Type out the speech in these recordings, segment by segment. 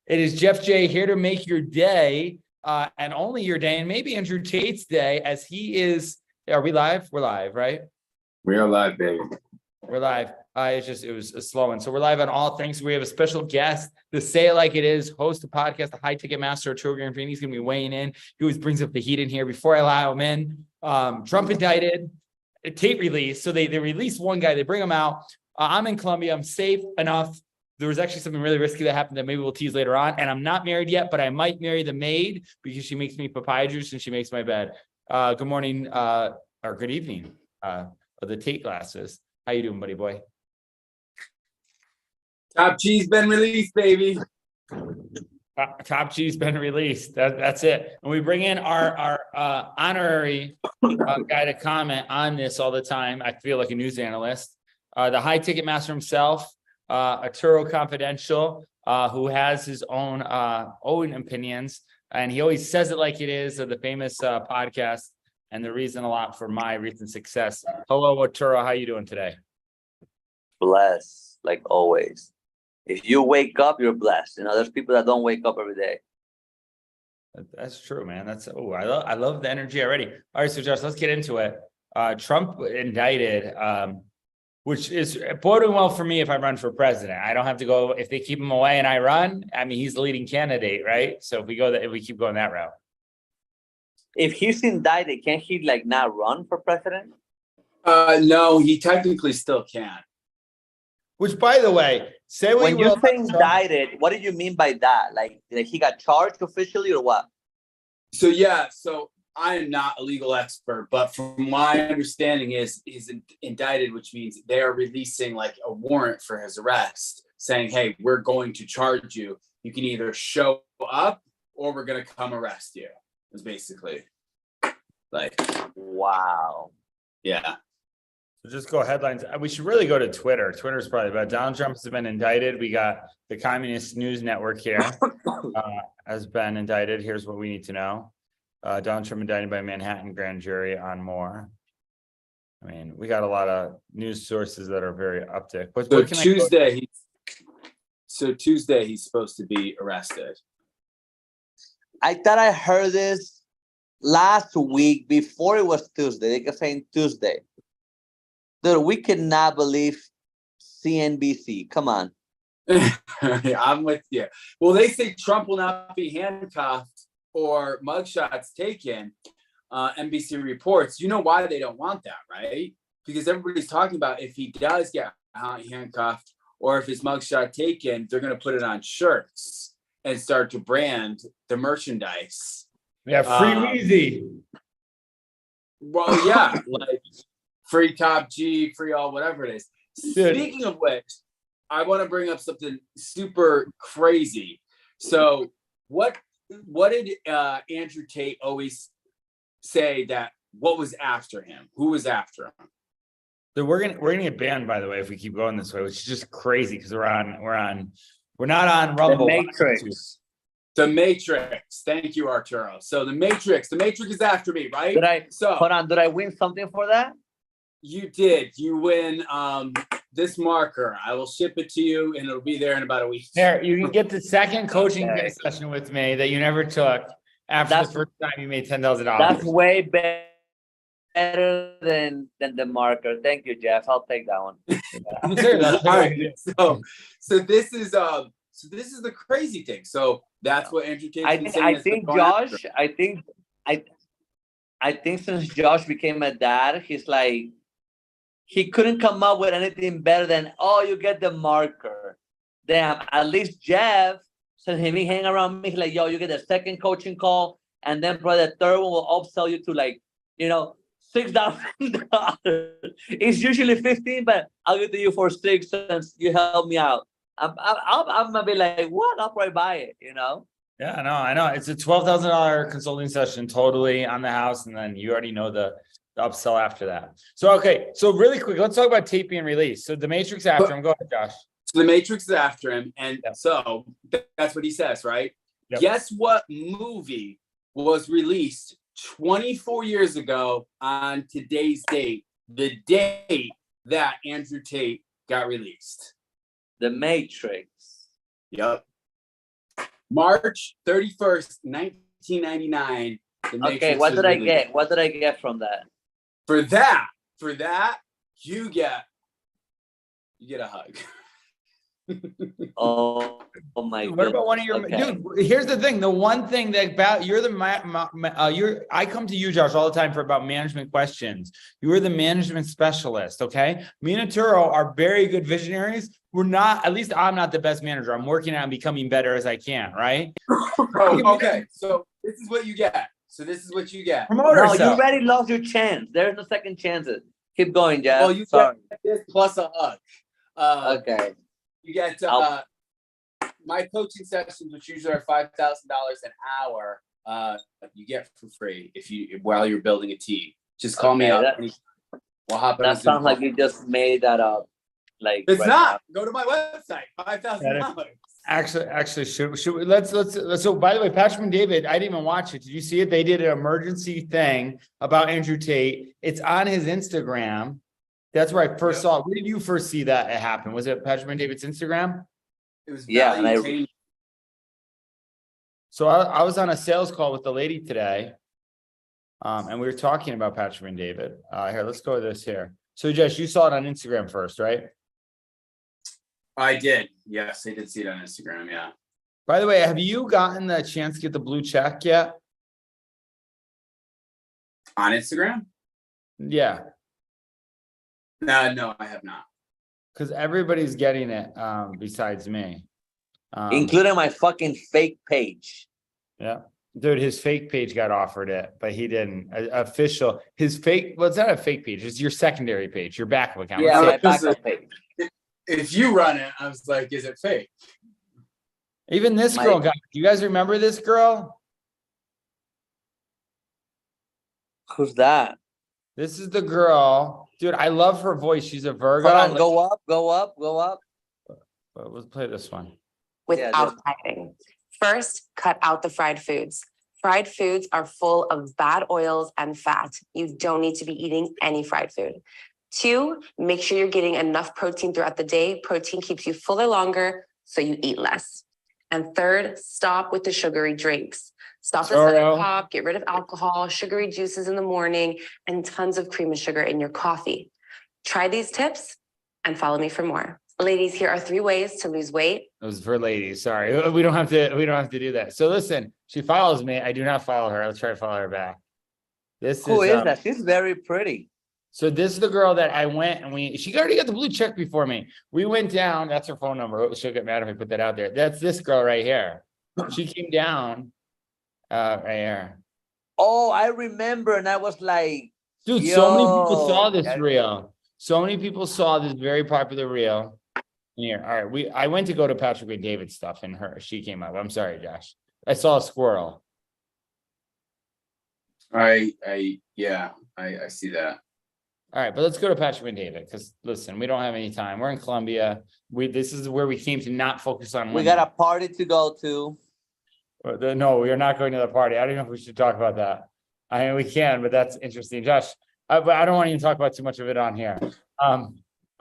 It is Jeff J here to make your day, and only your day, and maybe Andrew Tate's day, as he is. Are we live? We're live, right? We are live, baby. We're live. It was a slow one. So we're live on all things. We have a special guest to say it like it is, host the podcast, the high ticket master, Arturo Granfini. He's going to be weighing in. He always brings up the heat in here. Before I allow him in, Trump indicted, a tape release. So they release one guy, they bring him out. I'm in Colombia. I'm safe enough. There was actually something really risky that happened that maybe we'll tease later on. And I'm not married yet, but I might marry the maid because she makes me papaya juice and she makes my bed. Good morning, or good evening, the Tate glasses. How you doing, buddy boy? Top G's been released, baby. Top G's been released. That's it. And we bring in our honorary guy to comment on this all the time. I feel like a news analyst. The high ticket master himself, Arturo Confidential, who has his own opinions, and he always says it like it is. The famous podcast, and the reason a lot for my recent success. Hello, Arturo. How you doing today? Blessed, like always. If you wake up, you're blessed. You know, there's people that don't wake up every day. That's true, man. I love the energy already. All right, so Josh, let's get into it. Trump indicted. Which is boding well for me if I run for president. I don't have to go if they keep him away and I run. I mean, he's the leading candidate, right? So if we keep going that route. If he's indicted, can't he not run for president? No, he technically still can. Which, by the way, say what when you say indicted, what do you mean by that? Like he got charged officially or what? So I am not a legal expert, but from my understanding is he's indicted, which means they are releasing a warrant for his arrest, saying, hey, we're going to charge you. You can either show up or we're going to come arrest you. It's basically wow. Yeah. So just go headlines. We should really go to Twitter. Twitter's probably about Donald Trump has been indicted. We got the Communist News Network here has been indicted. Here's what we need to know. Donald Trump indicted by Manhattan grand jury on more. I mean, we got a lot of news sources that are very uptick. Tuesday he's supposed to be arrested. I thought I heard this last week before it was Tuesday. They kept saying Tuesday. Dude, we cannot believe CNBC. Come on. I'm with you. Well, they say Trump will not be handcuffed or mugshots taken. NBC reports. You know why they don't want that, right? Because everybody's talking about if he does get handcuffed or if his mugshot taken, they're going to put it on shirts and start to brand the merchandise. Yeah, free Weezy. Well, yeah, free Top G, free all, whatever it is. Dude. Speaking of which, I want to bring up something super crazy. So what did Andrew Tate always say that what was after him? Who was after him? So we're gonna get banned, by the way, if we keep going this way, which is just crazy because we're not on Rumble. The Matrix. The Matrix. Thank you, Arturo. So the Matrix is after me, right? Hold on, did I win something for that? You did. You win this marker. I will ship it to you and it'll be there in about a week. There, you can get the second coaching session with me that you never took after the first time you made $10,000. That's way better than the marker. Thank you, Jeff. I'll take that one. I'm serious. All right. So this is the crazy thing. So that's what Andrew Tate. I think since Josh became a dad, he's he couldn't come up with anything better than, you get the marker. Damn, at least Jeff, since he hang around me, he's like, yo, you get the second coaching call, and then probably the third one will upsell you to $6,000. It's usually 15, but I'll give it to you for 6 since you help me out. I'm gonna be like, what? I'll probably buy it, Yeah, I know. It's a $12,000 consulting session totally on the house, and then you already know the upsell after that. So, okay. So really quick, let's talk about Tate being released. So the Matrix after him. Go ahead, Josh. So the Matrix is after him. And so that's what he says, right? Yep. Guess what movie was released 24 years ago on today's date, the date that Andrew Tate got released? The Matrix. Yep. March 31st, 1999. Okay, what did I get? What did I get from that? For that, you get a hug. Oh my What goodness. about one of your dude? Here's the thing. The one thing that about you're I come to you, Josh, all the time for about management questions. You are the management specialist. Okay, me and Arturo are very good visionaries. We're not. At least I'm not the best manager. I'm working on becoming better as I can. Right. Okay. So this is what you get. Promote No, yourself. you already lost your chance. There's no second chances. Keep going, Jeff. Well, you Sorry. get this plus a hug. Okay. You get my coaching sessions, which usually are $5,000 an hour. You get for free while you're building a team. Just call me up. We'll hop on That sounds like you just made that up. Like it's right not. Now. Go to my website. $5,000. Actually, should we let's so by the way, Patrick and David, I didn't even watch it. Did you see it? They did an emergency thing about Andrew Tate. It's on his Instagram. That's where I first saw it. Where did you first see that it happen? Was it Patrick and David's Instagram? It was So I was on a sales call with the lady today. And we were talking about Patrick and David. Here, let's go with this here. So Josh, you saw it on Instagram first, right? I did. Yes, I did see it on Instagram. Yeah. By the way, have you gotten the chance to get the blue check yet? On Instagram? Yeah. No, I have not. Because everybody's getting it besides me. including my fucking fake page. Yeah. Dude, his fake page got offered it, but he didn't. Official, his fake, well, it's not a fake page, it's your secondary page, your backup account. Yeah, my backup page. If you run it, I was like, is it fake? Even this girl got, do you guys remember this girl? Who's that? This is the girl. Dude, I love her voice. She's a Virgo. Hold on, go up, go up, go up. Let's play this one. Without dieting. First, cut out the fried foods. Fried foods are full of bad oils and fat. You don't need to be eating any fried food. 2, make sure you're getting enough protein throughout the day. Protein keeps you fuller longer, so you eat less. And 3rd, stop with the sugary drinks. Stop the Southern Pop, get rid of alcohol, sugary juices in the morning, and tons of cream and sugar in your coffee. Try these tips and follow me for more. Ladies, here are 3 ways to lose weight. It was for ladies. Sorry. We don't have to do that. So listen, she follows me. I do not follow her. Let's try to follow her back. Who is that? She's very pretty. So this is the girl that I went and she already got the blue check before me. We went down. That's her phone number. She'll get mad if I put that out there. That's this girl right here. She came down right here. Oh, I remember. And I was like, dude, so many people saw this reel. So many people saw this very popular reel. Here, all right. I went to go to Patrick and David stuff, and she came up. I'm sorry, Josh. I saw a squirrel. I see that. All right, but let's go to Patrick and David because listen, we don't have any time. We're in Colombia. This is where we came to not focus on. We got a party to go to. No, we are not going to the party. I don't know if we should talk about that. I mean, we can, but that's interesting, Josh. But I don't want to even talk about too much of it on here.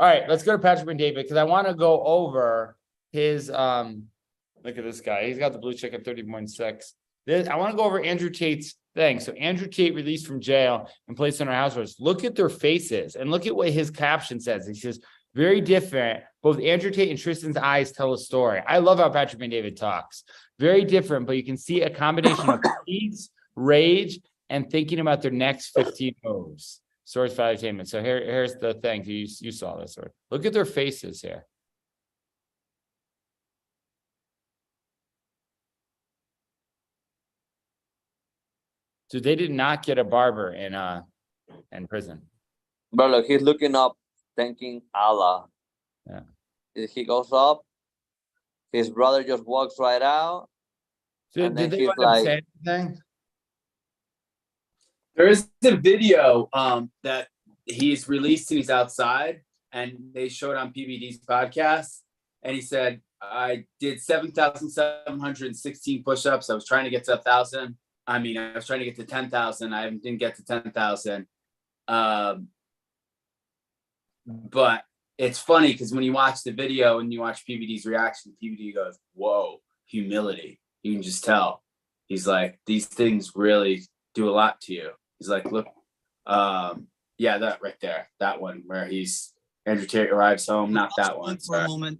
All right, let's go to Patrick and David because I want to go over his. Look at this guy. He's got the blue check at 30.6. I want to go over Andrew Tate's thing. So Andrew Tate released from jail and placed on our house arrest. Look at their faces and look at what his caption says. He says, very different. Both Andrew Tate and Tristan's eyes tell a story. I love how Patrick and David talks. Very different, but you can see a combination of peace, rage, and thinking about their next 15 moves. Source value attainment. So here's the thing. You saw this. Look at their faces here. So they did not get a barber in prison. But look, he's looking up, thanking Allah. Yeah. He goes up. His brother just walks right out. So did they say anything? There is a video that he's released and he's outside, and they showed on PBD's podcast, and he said, I did 7,716 push-ups. I was trying to get to 1,000. I was trying to get to 10,000. I didn't get to 10,000. But it's funny because when you watch the video and you watch PBD's reaction, PBD goes, whoa, humility. You can just tell. He's like, these things really do a lot to you. He's like, look, yeah, that right there, that one where Andrew Tate arrives home, not that one. For a moment,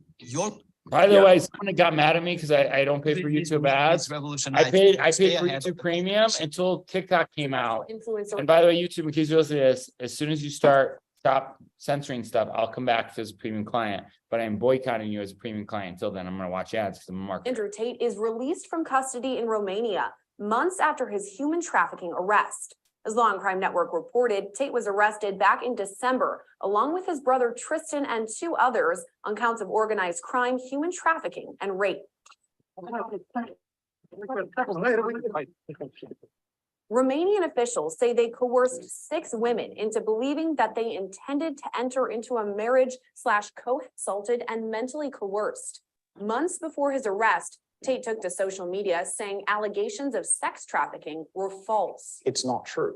By the Yeah. way, someone got mad at me because I don't pay for YouTube ads. I paid for YouTube Premium until TikTok came out. And by the way, YouTube, in case you're listening to this, as soon as you stop censoring stuff, I'll come back as a premium client. But I'm boycotting you as a premium client. Until then, I'm going to watch ads because I'm a marketer. Andrew Tate is released from custody in Romania months after his human trafficking arrest. As Law and Crime Network reported, Tate was arrested back in December, along with his brother Tristan and 2 others on counts of organized crime, human trafficking, and rape. Romanian officials say they coerced 6 women into believing that they intended to enter into a marriage / co-consulted and mentally coerced. Months before his arrest, Tate took to social media saying allegations of sex trafficking were false. It's not true.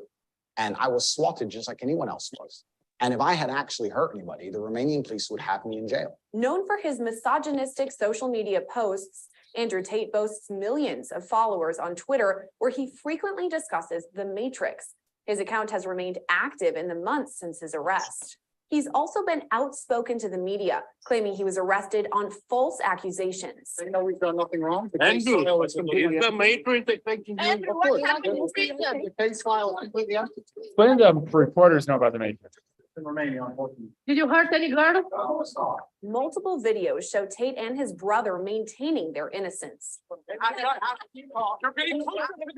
And I was swatted just like anyone else was. And if I had actually hurt anybody, the Romanian police would have me in jail. Known for his misogynistic social media posts, Andrew Tate boasts millions of followers on Twitter, where he frequently discusses the Matrix. His account has remained active in the months since his arrest. He's also been outspoken to the media, claiming he was arrested on false accusations. I know we've done nothing wrong. Andrew, is the Matrix affecting you? Of course. The case file is completely empty. Explain to the reporters know about the Matrix. In Romania, unfortunately. Did you hurt any girl? No, it's not. Multiple videos show Tate and his brother maintaining their innocence. You're getting closer to the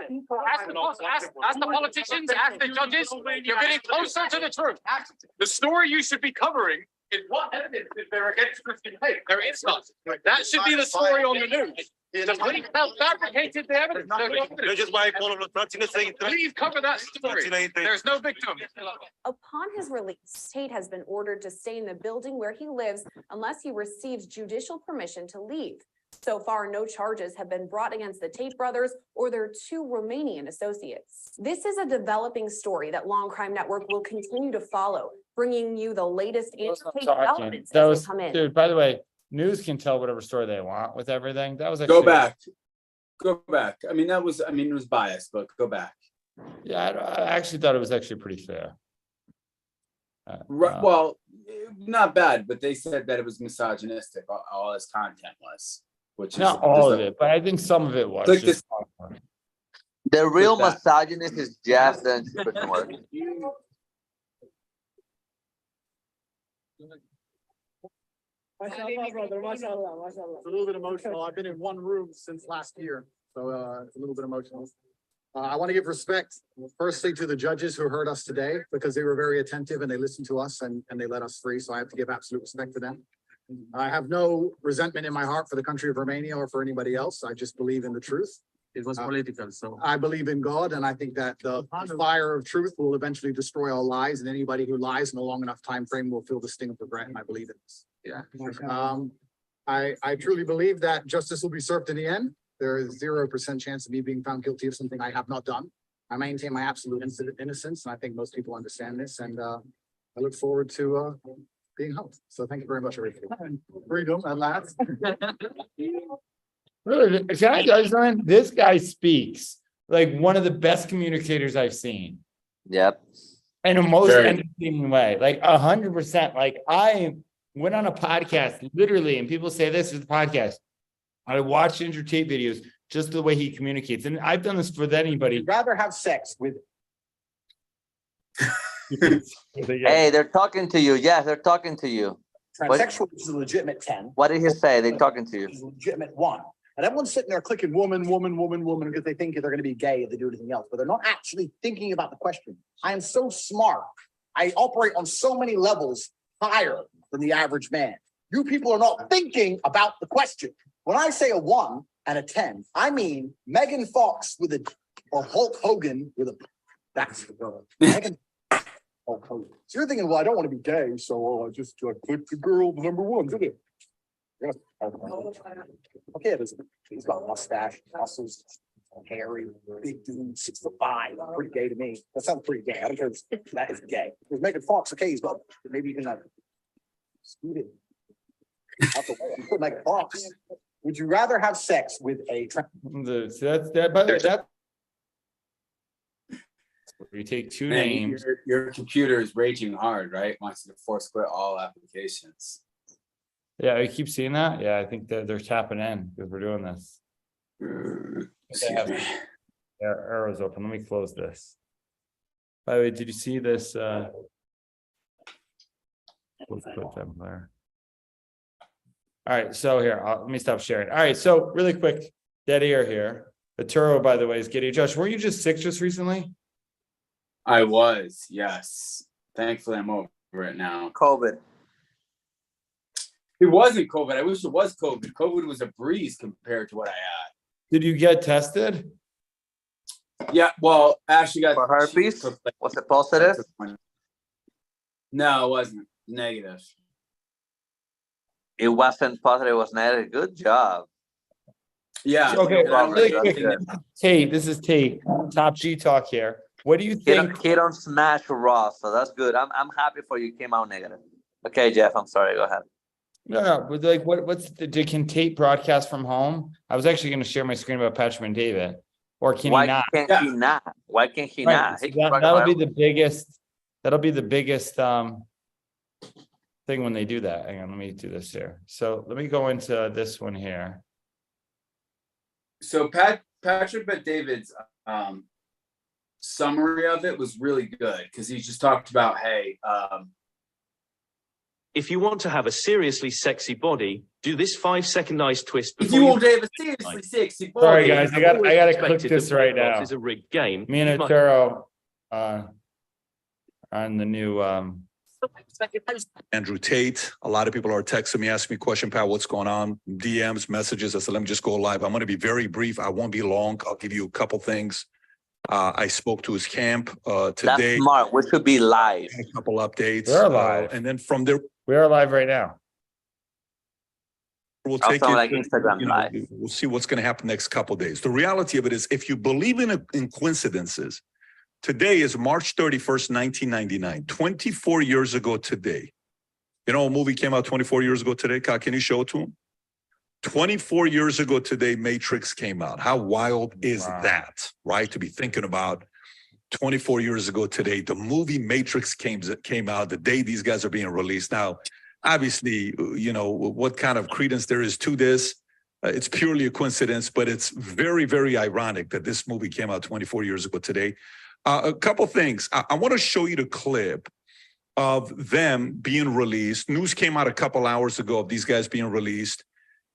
people. Ask the politicians, ask the judges. You're getting closer to the truth. The story you should be covering is what evidence is there against Christian Tate? There is none. That should be the story on the news. The police have fabricated the evidence. Please cover that story. There's no victim. Upon his release, Tate has been ordered to stay in the building where he lives unless he receives judicial permission to leave. So far, no charges have been brought against the Tate brothers or their 2 Romanian associates. This is a developing story that Law and Crime Network will continue to follow, bringing you the latest Tate developments as they come in. Dude, by the way, news can tell whatever story they want with everything. That was Go back. I mean, it was biased, but go back. Yeah, I actually thought it was actually pretty fair. Right, well, not bad, but they said that it was misogynistic. All his content was, which is not all of it, but I think some of it was. Click just- The real With misogynist is Jeff the Entrepreneur. It's a little bit emotional. I've been in one room since last year, so it's a little bit emotional. I want to give respect, firstly, to the judges who heard us today, because they were very attentive and they listened to us and they let us free. So I have to give absolute respect to them. I have no resentment in my heart for the country of Romania or for anybody else. I just believe in the truth. It was political, so. I believe in God, and I think that the fire of truth will eventually destroy all lies, and anybody who lies in a long enough time frame will feel the sting of regret, and I believe in this. Yeah. I truly believe that justice will be served in the end. There is 0% chance of me being found guilty of something I have not done. I maintain my absolute innocence, and I think most people understand this, and I look forward to being home. So thank you very much, everybody. Freedom at last. Really, can I tell you something? This guy speaks like one of the best communicators I've seen. Yep. In a most Very. entertaining way, like 100%. Like I went on a podcast, literally, and people say this is the podcast. I watched Andrew Tate videos, just the way he communicates, and I've done this with anybody. I'd rather have sex with. Hey, they're talking to you. Yes, they're talking to you. Transsexual is a legitimate 10. What did he say? They're talking to you. Is a legitimate 1. And everyone's sitting there clicking woman, because they think they're going to be gay if they do anything else, but they're not actually thinking about the question. I am so smart. I operate on so many levels higher than the average man. You people are not thinking about the question. When I say a 1 and a 10, I mean Megan Fox with a, or Hulk Hogan with a, that's the girl. Megan Hulk Hogan. So you're thinking, well, I don't want to be gay, so I just click the girl, the number 1, did it? Okay, he's got a mustache, muscles, hairy, big dude, 6'5", pretty gay to me. That sounds pretty gay. I don't care if that is gay. There's Megan Fox, okay, he's got maybe even scoot it out the way. Put Megan Fox. Would you rather have sex with a That's that. By the way, that you take two Man, names. your computer is raging hard, right? Wants you to force quit all applications. Yeah, I keep seeing that. Yeah, I think that they're tapping in because we're doing this. Excuse me. Arrows open. Let me close this. By the way, did you see this? Let's put them there. All right, so here, let me stop sharing. All right, so really quick, dead air here. The Turo, by the way, is getting. Josh, were you just sick just recently? I was, yes. Thankfully, I'm over it now. COVID. It wasn't COVID. I wish it was COVID. COVID was a breeze compared to what I had. Did you get tested? Yeah, well, Ashley got For herpes? Was it positive? No, it wasn't. Negative. It wasn't positive, it was negative. Good job. Yeah. Okay, and I don't really really quick. think Tate, this is Tate, Top G Talk here. What do you He think? don't smash raw, so that's good. I'm happy for you came out negative. Okay, Jeff, I'm sorry. Go ahead. No, but like, can Tate broadcast from home? I was actually going to share my screen about Patrick and David, or can Why he not? can't he not? Why can't he Right, not? so He can that'll broadcast be the biggest. That'll be the biggest thing when they do that. Hang on, let me do this here. So let me go into this one here. so. Patrick Bet David's summary of it was really good because he just talked about, hey, if you want to have a seriously sexy body, do this 5-second ice twist. if you want to have a seriously sexy body. Sorry guys, I got to click Expected this that right box now. is a rigged game. Me and You might- Arturo on the new Andrew Tate. A lot of people are texting me, asking me question, Pat, what's going on? DMs, messages. I said, let me just go live. I'm going to be very brief. I won't be long. I'll give you a couple things. I spoke to his camp That's today. smart. We should be live. A couple updates. We're live. And then from there, we are live right now. we'll Also take it. like Instagram live. We'll see what's going to happen next couple of days. The reality of it is, if you believe in coincidences, today is March 31st, 1999, 24 years ago today. You know, a movie came out 24 years ago today. Kyle, can you show it to him? 24 years ago today, Matrix came out. How wild is that, right? To be thinking about 24 years ago today, the movie Matrix came out the day these guys are being released. Now, obviously, you know, what kind of credence there is to this. It's purely a coincidence, but it's very, very ironic that this movie came out 24 years ago today. A couple things. I want to show you the clip of them being released. News came out a couple hours ago of these guys being released.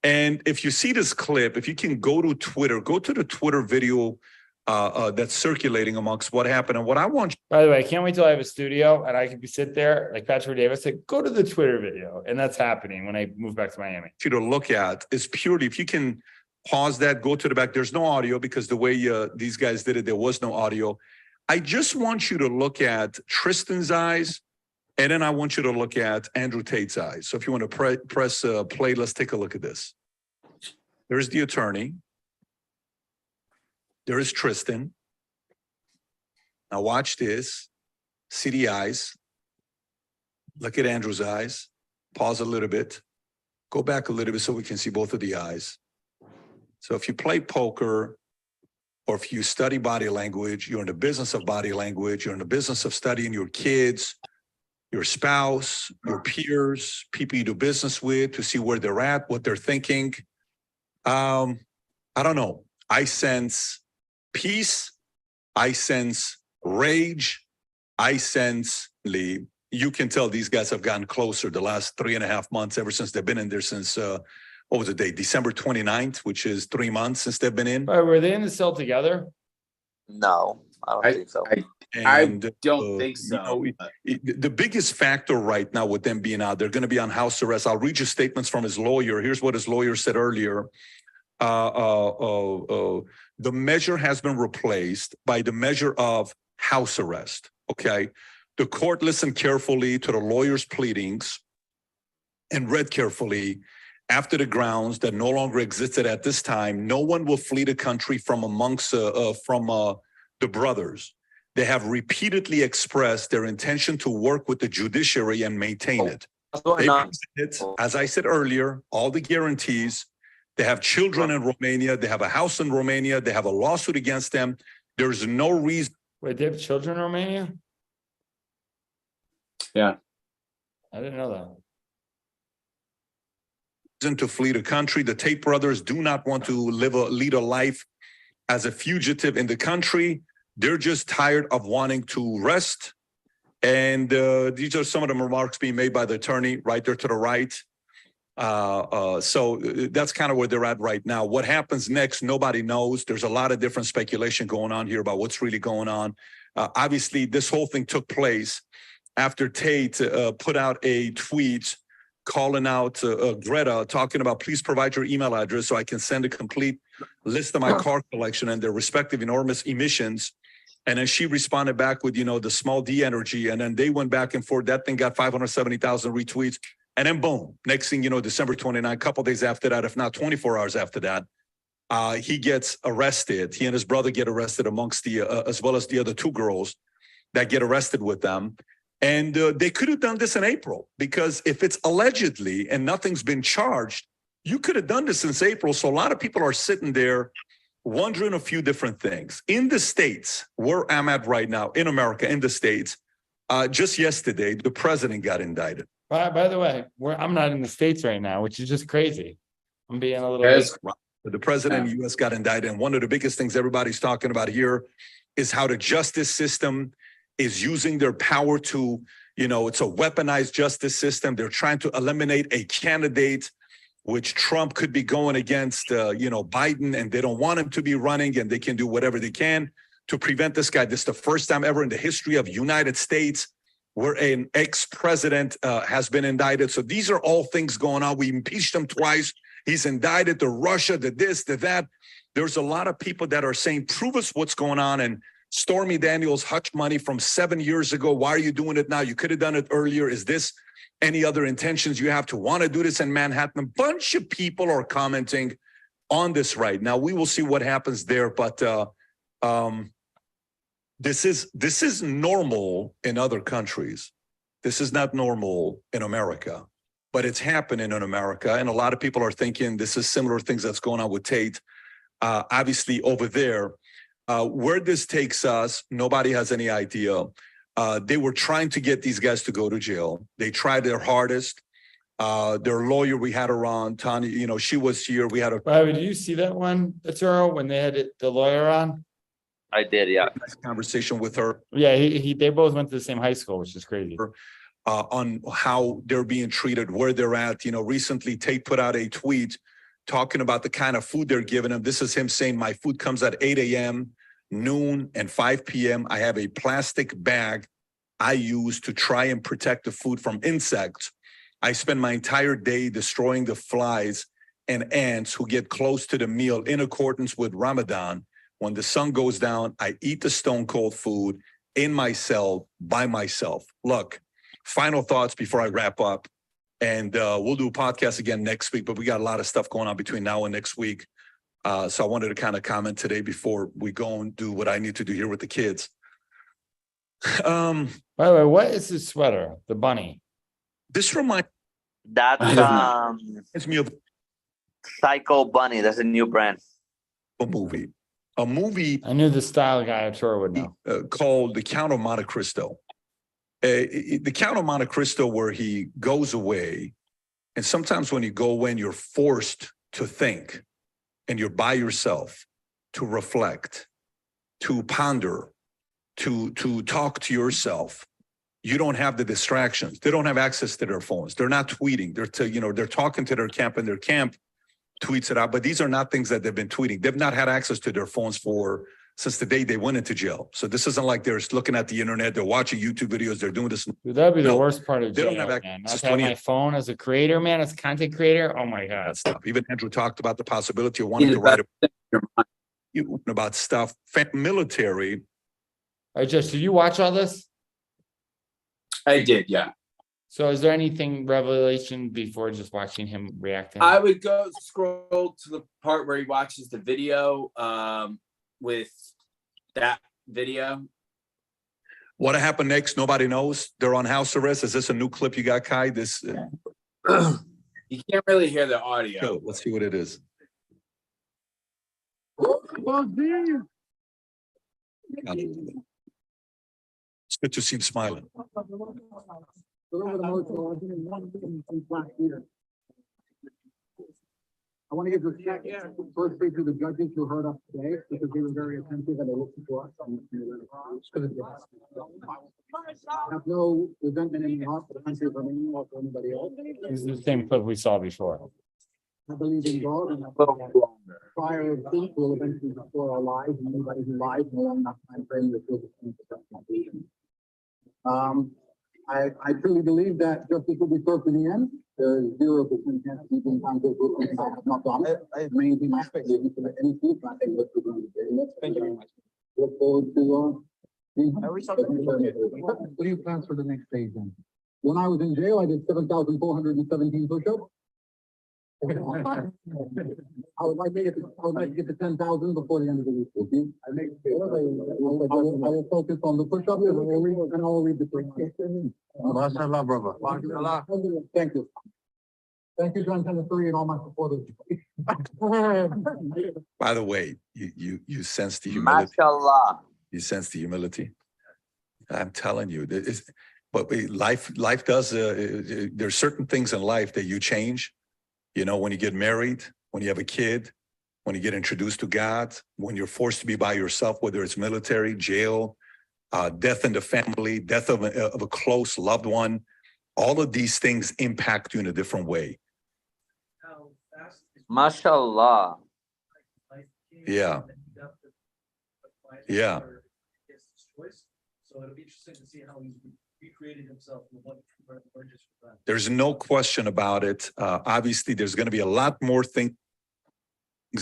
And if you see this clip, if you can go to Twitter, go to the Twitter video that's circulating amongst what happened. And what I want. By the way, I can't wait till I have a studio and I can sit there like Patrick Davis said, go to the Twitter video. And that's happening when I move back to Miami. You to look at is purely, if you can pause that, go to the back. There's no audio because the way these guys did it, there was no audio. I just want you to look at Tristan's eyes, and then I want you to look at Andrew Tate's eyes. So if you want to press play, let's take a look at this. There's the attorney. There is Tristan. Now watch this. See the eyes. Look at Andrew's eyes. Pause a little bit. Go back a little bit so we can see both of the eyes. So if you play poker, or if you study body language, you're in the business of body language, you're in the business of studying your kids, your spouse, your peers, people you do business with, to see where they're at, what they're thinking. I don't know. I sense peace. I sense rage. I sense, you can tell these guys have gotten closer the last 3.5 months, ever since they've been in there since, what was the date? December 29th, which is 3 months since they've been in. Were they in the cell together? No, I don't think so. I don't think so. You know, the biggest factor right now with them being out, they're going to be on house arrest. I'll read you statements from his lawyer. Here's what his lawyer said earlier. The measure has been replaced by the measure of house arrest. Okay. The court listened carefully to the lawyer's pleadings and read carefully. After the grounds that no longer existed at this time, no one will flee the country from amongst the brothers. They have repeatedly expressed their intention to work with the judiciary and maintain it. They presented, as I said earlier, all the guarantees. They have children in Romania. They have a house in Romania. They have a lawsuit against them. There's no reason. Wait, they have children in Romania? Yeah. I didn't know that. To flee the country. The Tate brothers do not want to lead a life as a fugitive in the country. They're just tired of wanting to rest. And these are some of the remarks being made by the attorney right there to the right. So that's kind of where they're at right now. What happens next, nobody knows. There's a lot of different speculation going on here about what's really going on. Obviously, this whole thing took place after Tate put out a tweet calling out Greta, talking about, please provide your email address so I can send a complete list of my car collection and their respective enormous emissions. And then she responded back with, the small D energy. And then they went back and forth. That thing got 570,000 retweets. And then boom, next thing you know, December 29, a couple days after that, if not 24 hours after that, he gets arrested. He and his brother get arrested amongst the, as well as the other two girls that get arrested with them. And they could have done this in April, because if it's allegedly and nothing's been charged, you could have done this since April. So a lot of people are sitting there wondering a few different things. In the States, where I'm at right now, in America, in the States, just yesterday, the president got indicted. By the way, I'm not in the States right now, which is just crazy. I'm being a little Yes. The president of the U.S. got indicted. And one of the biggest things everybody's talking about here is how the justice system is using their power to, it's a weaponized justice system. They're trying to eliminate a candidate, which Trump could be going against, Biden, and they don't want him to be running, and they can do whatever they can to prevent this guy. This is the first time ever in the history of United States where an ex-president has been indicted. So these are all things going on. We impeached him twice. He's indicted to Russia, to this, to that. There's a lot of people that are saying, prove us what's going on. And Stormy Daniels hush money from 7 years ago. Why are you doing it now? You could have done it earlier. Is this any other intentions you have to want to do this in Manhattan? A bunch of people are commenting on this right now. We will see what happens there. But this is normal in other countries. This is not normal in America, but it's happening in America. And a lot of people are thinking this is similar things that's going on with Tate. Obviously over there, where this takes us, nobody has any idea. They were trying to get these guys to go to jail. They tried their hardest. Their lawyer, we had her on, Tanya, she was here. We had a Bobby, did you see that one, Arturo, when they had the lawyer on? I did, yeah. conversation with her. Yeah, they both went to the same high school, which is crazy. On how they're being treated, where they're at. Recently Tate put out a tweet talking about the kind of food they're giving him. This is him saying, my food comes at 8 a.m., noon, and 5 p.m. I have a plastic bag I use to try and protect the food from insects. I spend my entire day destroying the flies and ants who get close to the meal in accordance with Ramadan. When the sun goes down, I eat the stone cold food in my cell by myself. Look, final thoughts before I wrap up. And we'll do a podcast again next week, but we got a lot of stuff going on between now and next week. So I wanted to kind of comment today before we go and do what I need to do here with the kids. By the way, what is this sweater? The bunny. This reminds me of Psycho Bunny. That's a new brand. a movie I knew the style guy Arturo would know. called The Count of Monte Cristo. The Count of Monte Cristo, where he goes away, and sometimes when you go away, you're forced to think, and you're by yourself, to reflect, to ponder, to talk to yourself. You don't have the distractions. They don't have access to their phones. They're not tweeting. They're talking to their camp, and their camp tweets it out. But these are not things that they've been tweeting. They've not had access to their phones since the day they went into jail. So this isn't like they're looking at the internet. They're watching YouTube videos. They're doing this. Dude, that'd be the No, worst part of they jail, don't have man. access Not to having any- my phone as a creator, man, as a content creator. Oh my God. Stuff. Even Andrew talked about the possibility of wanting to write about stuff. Military. All right, Josh, did you watch all this? I did, yeah. So is there anything revelation before just watching him reacting? I would go scroll to the part where he watches the video with that video. What happened next? Nobody knows. They're on house arrest. Is this a new clip you got, Kai? You can't really hear the audio. Let's see what it is. It's good to see him smiling. I want to give respect firstly to the judges who heard us today because they were very attentive and they listened to us. I have no resentment in my heart for the country of Romania or for anybody else. This is the same clip we saw before. I believe in God and fire of truth will eventually restore our lives, and anybody who lies in a long enough time frame will feel the same perception. I truly believe that justice will be served in the end. There is 0% chance people can't go through things I have not done. Amazing aspect of any truth, and I think that's what we're going to do. Thank you very much. Look forward to what do you plan for the next stage then? When I was in jail, I did 7,417 push-ups. I would like to get to 10,000 before the end of the week. Okay? I will focus on the push-ups and I will read the thing. Mashallah, brother. Thank you. Thank you, John Tennessee, and all my supporters. By the way, you sense the humility. Mashallah. You sense the humility. I'm telling you, but life does. There's certain things in life that you change. You know, when you get married, when you have a kid, when you get introduced to God, when you're forced to be by yourself, whether it's military, jail, death in the family, death of a close loved one, all of these things impact you in a different way. Mashallah. Yeah. Yeah. So it'll be interesting to see how he's recreated himself and what emerges from that. There's no question about it. Obviously, there's going to be a lot more things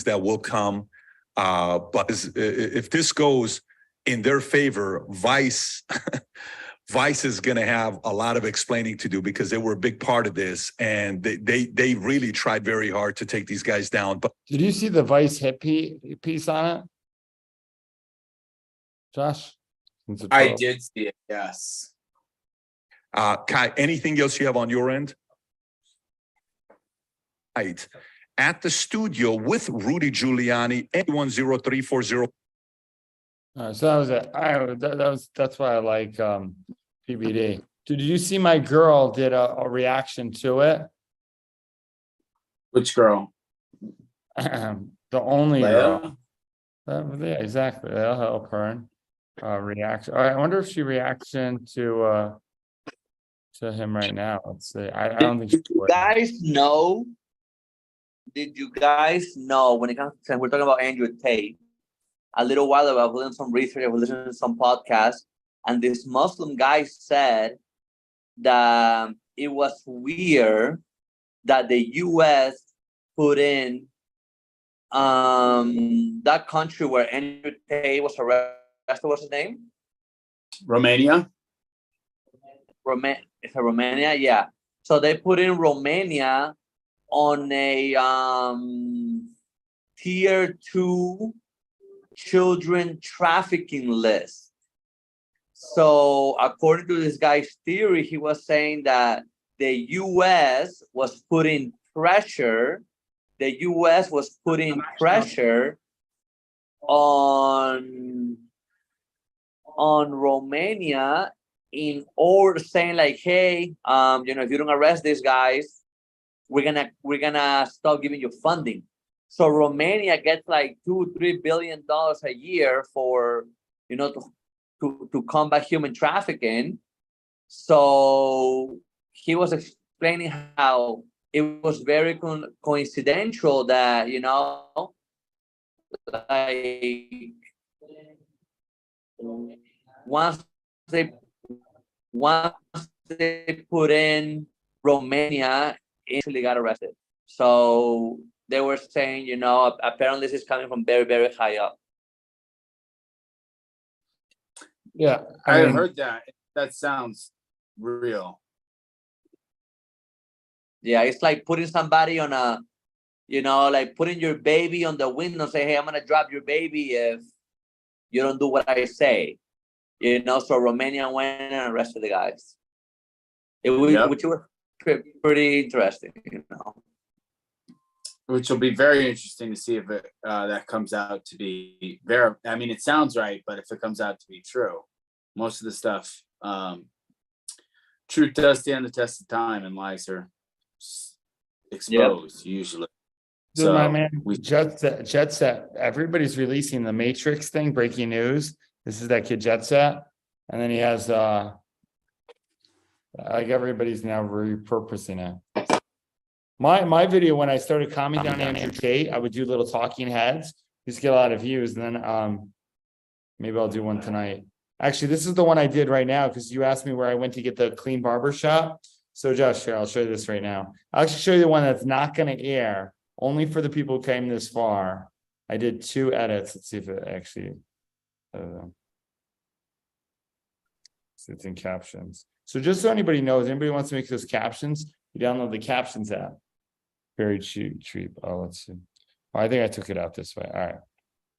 that will come. But if this goes in their favor, Vice is going to have a lot of explaining to do because they were a big part of this, and they really tried very hard to take these guys down. But Did you see the Vice hit piece on it, Josh? I did see it. Yes. Kai, anything else you have on your end? Right. At the studio with Rudy Giuliani, 810340. So that was it. That's why I like PBD. Did you see my girl did a reaction to it? Which girl? The only Leia? girl. Yeah, exactly. That'll help her. Reaction. All right, I wonder if she reaction to him right now. Let's see. I don't think. Did you guys know when it comes to, we're talking about Andrew Tate? A little while ago, I was doing some research, I was listening to some podcasts, and this Muslim guy said that it was weird that the U.S. put in that country where Andrew Tate was arrested. What's his name? Romania. It's a Romania, yeah. So they put in Romania on a tier 2 children trafficking list. So according to this guy's theory, he was saying that the U.S. was putting pressure. The U.S. was putting pressure on Romania in order saying like, hey, if you don't arrest these guys, we're gonna stop giving you funding. So Romania gets like $2-3 billion a year for to combat human trafficking. So he was explaining how it was very coincidental that like once they put in Romania, instantly got arrested. So they were saying, apparently this is coming from very, very high up. Yeah, I heard that. That sounds real. Yeah, it's like putting somebody on a, like putting your baby on the window and say, hey, I'm going to drop your baby if you don't do what I say. So Romania went and arrested the guys. Which was pretty interesting, which will be very interesting to see if it that comes out to be I mean, it sounds right, but if it comes out to be true, most of the stuff, truth does stand the test of time, and lies are exposed usually. Dude, So my man, Jet Set. Everybody's releasing the Matrix thing, breaking news. This is that kid Jet Set. And then he has like everybody's now repurposing it. My video, when I started calming down Andrew Tate, I would do little talking heads. Just get a lot of views. And then maybe I'll do one tonight. Actually, this is the one I did right now because you asked me where I went to get the clean barber shop. So Josh, here, I'll show you this right now. I'll actually show you the one that's not going to air, only for the people who came this far. I did 2 edits. Let's see if it actually, it's in captions. So just so anybody knows, anybody wants to make those captions, you download the captions app. Very cheap. Oh, let's see. Oh, I think I took it out this way. All right.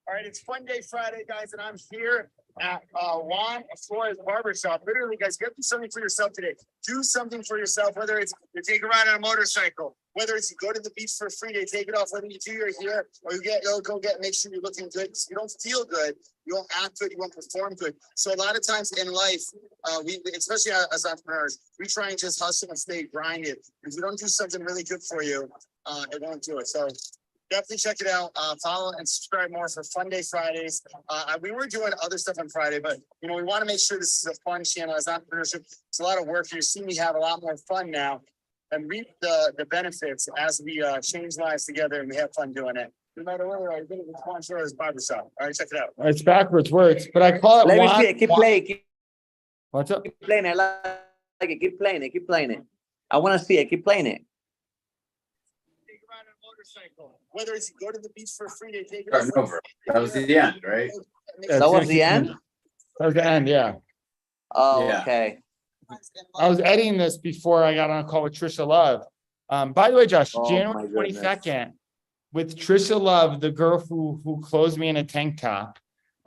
All right, it's Fun Day Friday, guys, and I'm here at Juan Flores Barbershop. Literally, guys, get something for yourself today. Do something for yourself, whether it's you take a ride on a motorcycle, whether it's you go to the beach for a free day, take it off, whether you do your hair, or make sure you're looking good. You don't feel good, you won't act good, you won't perform good. So a lot of times in life, we, especially as entrepreneurs, we try and just hustle and stay grinded. If you don't do something really good for you, it won't do it. So definitely check it out. Follow and subscribe more for Fun Day Fridays. We were doing other stuff on Friday, but we want to make sure this is a fun channel as entrepreneurship. It's a lot of work. You see me have a lot more fun now and reap the benefits as we change lives together and we have fun doing it. No matter where we are, you're going to sponsor his barbershop. All right, check it out. It's backwards words, but I call it. Let me see it. Keep playing. What's up? Keep playing it. I like it. Keep playing it. Keep playing it. I want to see it. Keep playing it. Whether it's you go to the beach for a free day, take it Starting over. That was the end, right? That was the end? That was the end, yeah. Oh, Yeah. okay. I was editing this before I got on a call with Trisha Love. By the way, Josh, Oh, my January goodness. 22nd, with Trisha Love, the girl who clothes me in a tank top.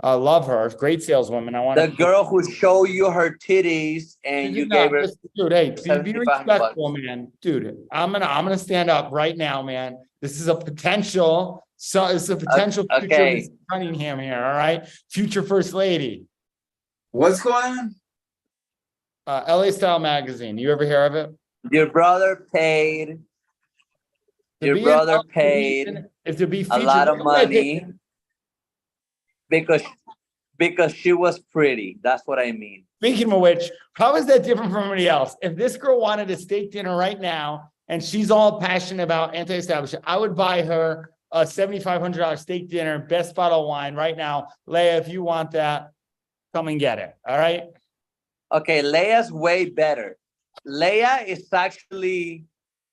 Love her, great saleswoman. I want The girl who showed you her titties and you gave her. Dude, hey, be 75 respectful, man. Dude, I'm gonna stand up right now, man. This is a potential. So it's a potential future Okay. Miss Cunningham here. All right, future first lady. What's going on? LA Style Magazine. You ever hear of it? Your brother paid. To Your be brother in- paid If to be a featured, lot of money because she was pretty. That's what I mean. Speaking of which, how is that different from anybody else? If this girl wanted a steak dinner right now and she's all passionate about anti-establishment, I would buy her a $7,500 steak dinner, best bottle of wine right now. Leia, if you want that, come and get it. All right. Okay, Leia's way better. Leia is actually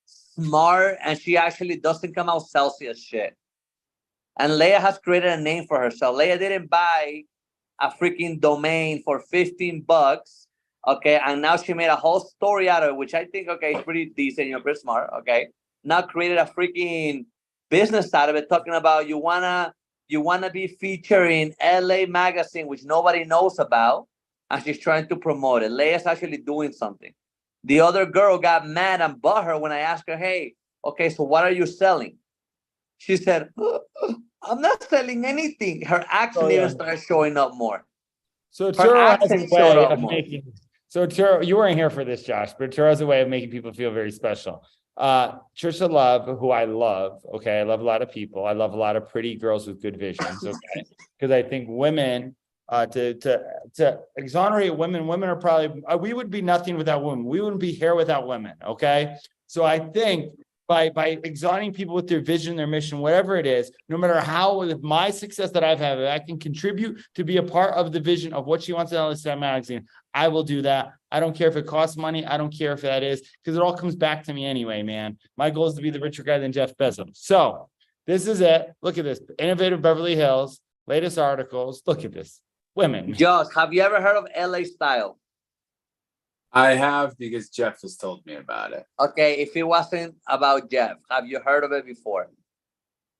smart and she actually doesn't come out salesy as shit. And Leia has created a name for herself. Leia didn't buy a freaking domain for $15. Okay, and now she made a whole story out of it, which I think, okay, is pretty decent, pretty smart, okay? Now created a freaking business out of it, talking about you wanna be featured in LA Magazine, which nobody knows about, and she's trying to promote it. Leia's actually doing something. The other girl got mad and bought her when I asked her, hey, okay, so what are you selling? She said, I'm not selling anything. Her accent even started showing up more. So Turo has a accent showed way up of more. making. So Turo, you weren't here for this, Josh, but Turo has a way of making people feel very special. Trisha Love, who I love. Okay, I love a lot of people. I love a lot of pretty girls with good visions. Okay, because I think women. To exonerate women, women are probably, we would be nothing without women. We wouldn't be here without women. Okay. So I think by exonerating people with their vision, their mission, whatever it is, no matter how, with my success that I've had, if I can contribute to be a part of the vision of what she wants to LA Magazine, I will do that. I don't care if it costs money. I don't care if that is, because it all comes back to me anyway, man. My goal is to be the richer guy than Jeff Bezos. So this is it. Look at this. Innovative Beverly Hills, latest articles. Look at this. Women. Josh, have you ever heard of LA Style? I have, because Jeff has told me about it. Okay, if it wasn't about Jeff, have you heard of it before?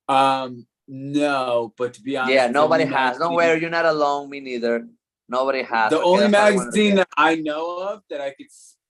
No, but to be honest, Yeah, nobody the only has. Don't magazine- worry, you're not alone. Me neither. Nobody has. The Okay, only that's what I wanted to magazine say. that I know of that I could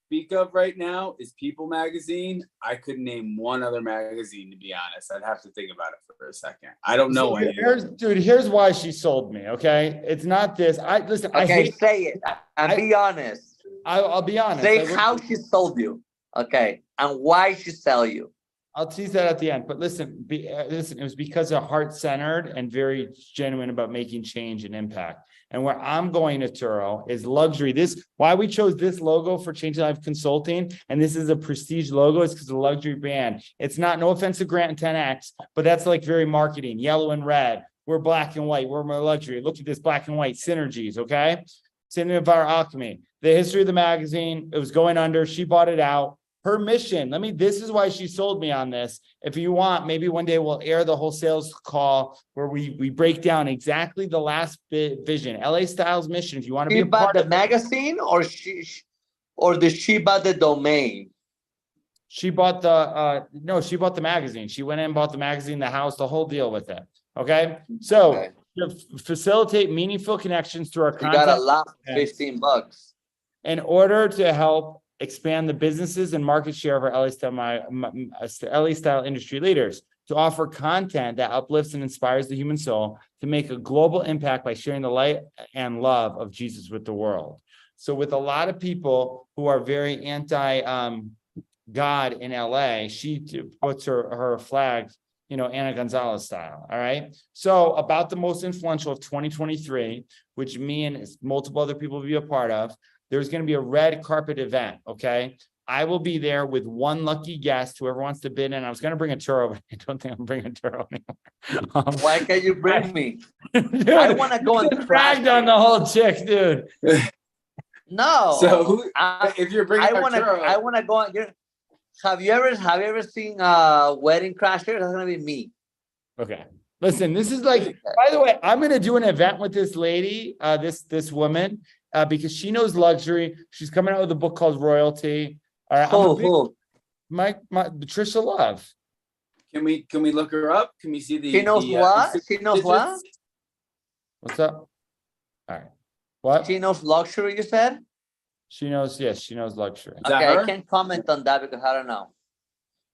speak of right now is People magazine. I couldn't name one other magazine, to be honest. I'd have to think about it for a second. I don't know any. Here's why she sold me. Okay, it's not this. Okay, say it and be honest. I'll be honest. Say how she sold you. Okay, and why she sell you. I'll tease that at the end. But listen, it was because of heart-centered and very genuine about making change and impact. And where I'm going to Turo is luxury. Why we chose this logo for Change Life Consulting, and this is a prestige logo, is because of the luxury brand. It's not, no offense to Grant and 10X, but that's like very marketing, yellow and red. We're black and white. We're more luxury. Look at this black and white synergies, okay? Synergy of our alchemy. The history of the magazine, it was going under. She bought it out. Her mission, this is why she sold me on this. If you want, maybe one day we'll air the whole sales call where we break down exactly the last vision, LA Style's mission. If you want to be a part of the magazine, or did she buy the domain? She bought the she bought the magazine. She went in and bought the magazine, the house, the whole deal with it. Okay. So to facilitate meaningful connections through our content. You got a lot for $15. In order to help expand the businesses and market share of our LA Style industry leaders, to offer content that uplifts and inspires the human soul, to make a global impact by sharing the light and love of Jesus with the world. So with a lot of people who are very anti God in LA, she puts her flag, Anna Gonzalez style. All right. So about the most influential of 2023, which me and multiple other people will be a part of, there's going to be a red carpet event. Okay. I will be there with one lucky guest, whoever wants to bid in. I was going to bring a Turo, but I don't think I'm bringing a Turo anymore. Why can't you bring me? Dude, I want to go and bragged on the whole chick, dude. No. So if you're bringing I want to go on. Have you ever seen Wedding Crashers? That's going to be me. Okay. Listen, this is like, by the way, I'm going to do an event with this lady, this woman, because she knows luxury. She's coming out with a book called Royalty. All right. Patricia Love. Can we look her up? Can we see the? She knows what? She knows what? What's up? All right. What? She knows luxury, you said? She knows, yes, she knows luxury. Okay, I can't comment on that because I don't know.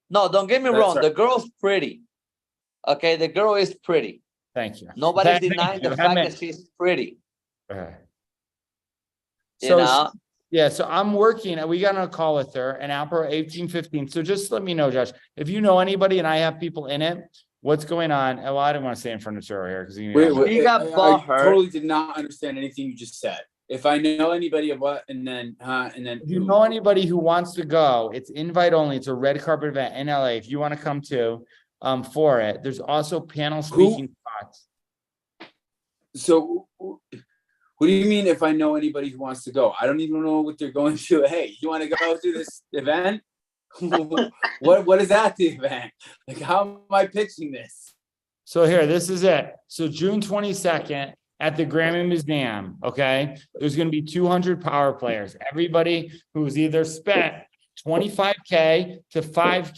No, don't get me wrong. Right. The girl's pretty. Okay, the girl is pretty. Thank you. Nobody's denying the fact that she's pretty. So I'm working. We got on a call with her, and Alpro 1815. So just let me know, Josh, if you know anybody and I have people in it, what's going on? Well, I didn't want to say in front of Turo here because I totally did not understand anything you just said. If I know anybody of what, and then if you know anybody who wants to go, it's invite only. It's a red carpet event in LA. If you want to come to, for it, there's also panel speaking spots. So, what do you mean? If I know anybody who wants to go, I don't even know what they're going to. Hey, you want to go to this event? What is that? The event? Like, how am I pitching this? So here, this is it. So June 22nd. At the Grammy Museum, okay, there's going to be 200 power players. Everybody who's either spent $25K to $5K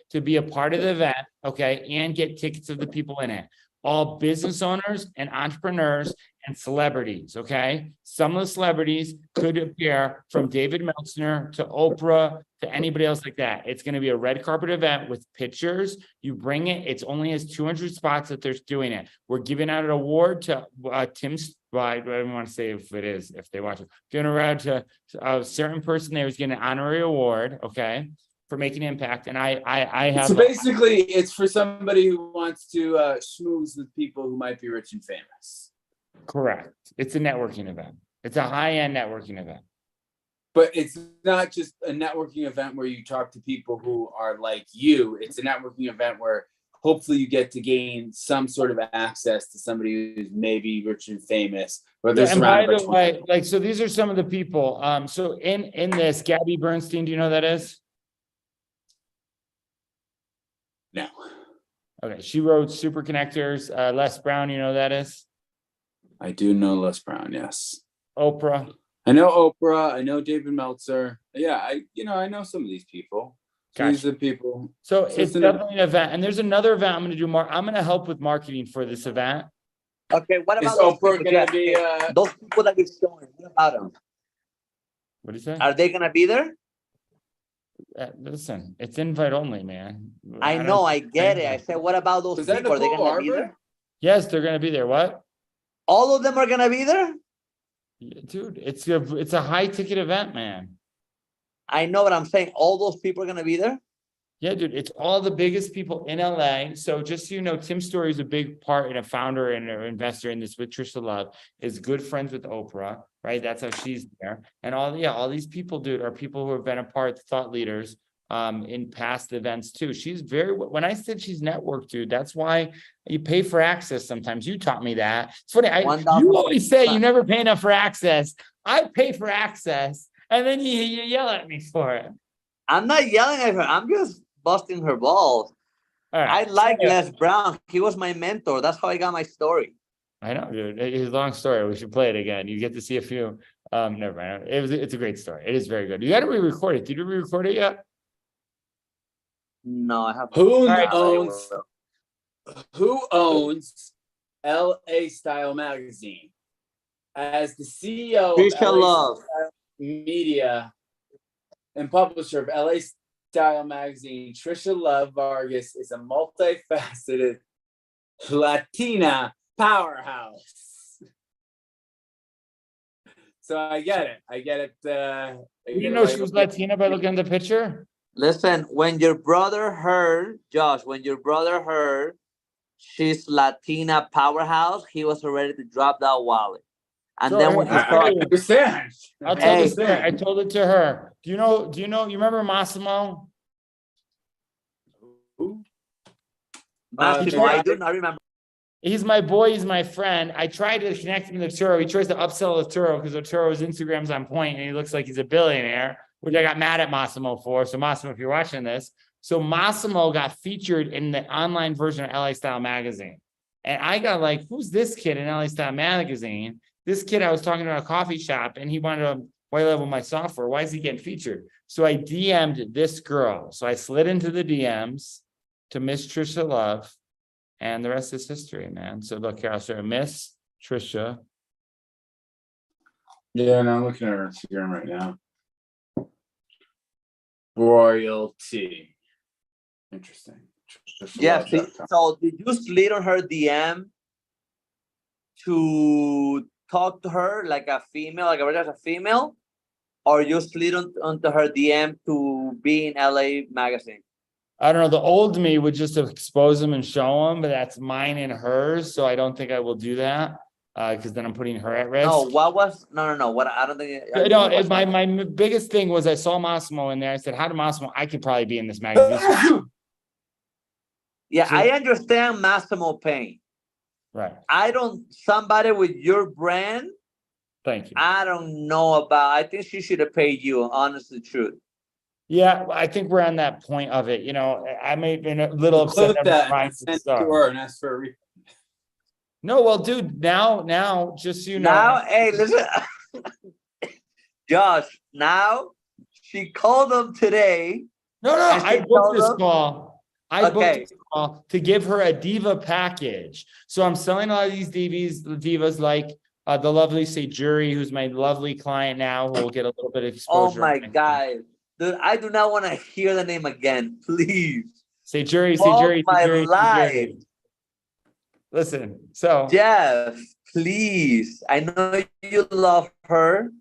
to be a part of the event, okay, and get tickets of the people in it. All business owners and entrepreneurs and celebrities, okay? Some of the celebrities could appear, from David Meltzer to Oprah to anybody else like that. It's going to be a red carpet event with pictures. You bring it. It's only has 200 spots that they're doing it. We're giving out an award to Tim. I don't want to say if they watch it. Giving around to a certain person there who's getting an honorary award, okay, for making impact. And I have. So basically, it's for somebody who wants to schmooze with people who might be rich and famous. Correct. It's a networking event. It's a high-end networking event. But it's not just a networking event where you talk to people who are like you. It's a networking event where hopefully you get to gain some sort of access to somebody who's maybe rich and famous. And by the way, so these are some of the people. So in this, Gabby Bernstein, do you know who that is? No. Okay. She wrote Super Connectors. Les Brown, you know who that is? I do know Les Brown, yes. Oprah. I know Oprah. I know David Meltzer. Yeah, I know some of these people. Gotcha. These are the people. So it's definitely an event. And there's another event I'm going to do more. I'm going to help with marketing for this event. Okay, what about Oprah going to be those people that you're showing? What about them? What did you say? Are they going to be there? Listen, it's invite only, man. I don't know, I get it. understand I that. said, what about those Was that people? Are they Nicole gonna be Arbor? there? Yes, they're gonna be there. What? All of them are gonna be there? Yeah, dude, it's a high ticket event, man. I know what I'm saying. All those people are gonna be there? Yeah, dude, it's all the biggest people in LA. So just so you know, Tim Story is a big part and a founder and an investor in this with Trisha Love, is good friends with Oprah, right? That's how she's there. And all these people, dude, are people who have been a part, thought leaders in past events too. She's when I said she's networked, dude, that's why you pay for access sometimes. You taught me that. It's funny. You always say you never pay enough for access. I pay for access, and then you yell at me for it. I'm not yelling at her. I'm just busting her balls. All right. I like Les Brown. He was my mentor. That's how I got my story. I know, dude. It's a long story. We should play it again. You get to see a few. Never mind. It's a great story. It is very good. You got to re-record it. Did you re-record it yet? No, I have. Who owns LA Style Magazine? As the CEO of Trisha Love. Style Media and publisher of LA Style Magazine, Trisha Love Vargas is a multifaceted Latina powerhouse. So I get it. You didn't know she was Latina by looking at the picture? Listen, when your brother heard, Josh, she's Latina powerhouse, he was ready to drop that wallet. And So, then when he I understand. I'll tell you, story. I told it to her. Do you know, you remember Massimo? Massimo, I do not remember. He's my boy, he's my friend. I tried to connect him to Turo. He tries to upsell Turo because Turo's Instagram's on point and he looks like he's a billionaire, which I got mad at Massimo for. So Massimo, if you're watching this. So Massimo got featured in the online version of LA Style Magazine. And I got like, who's this kid in LA Style Magazine? This kid I was talking to at a coffee shop and he wanted to white label my software. Why is he getting featured? So I DM'd this girl. So I slid into the DMs to Miss Trisha Love. And the rest is history, man. So look here, I'll show you Miss Trisha. Yeah, and I'm looking at her Instagram right now. Royalty. Interesting. Yeah, so did you slid on her DM to talk to her like a female, like a female? Or you slid onto her DM to be in LA Magazine? I don't know. The old me would just expose them and show them, but that's mine and hers. So I don't think I will do that because then I'm putting her at risk. No, no. What I don't think. My biggest thing was I saw Massimo in there. I said, "How did Massimo? I could probably be in this magazine." Yeah, so, I understand Massimo pain. Right. Somebody with your brand. Thank you. I don't know about. I think she should have paid you. Honestly, truth. Yeah, I think we're on that point of it. You know, I may have been a little upset. No, well, dude, now, just so you know. Now, hey, listen, Josh. Now, she called them today. No, I booked this call. I booked this call to give her a diva package. So I'm selling a lot of these divas like the lovely Say Jury, who's my lovely client now, who will get a little bit of exposure. Oh my God. Dude, I do not want to hear the name again, please. Say Jury. Listen, so Jeff, please. I know you love her.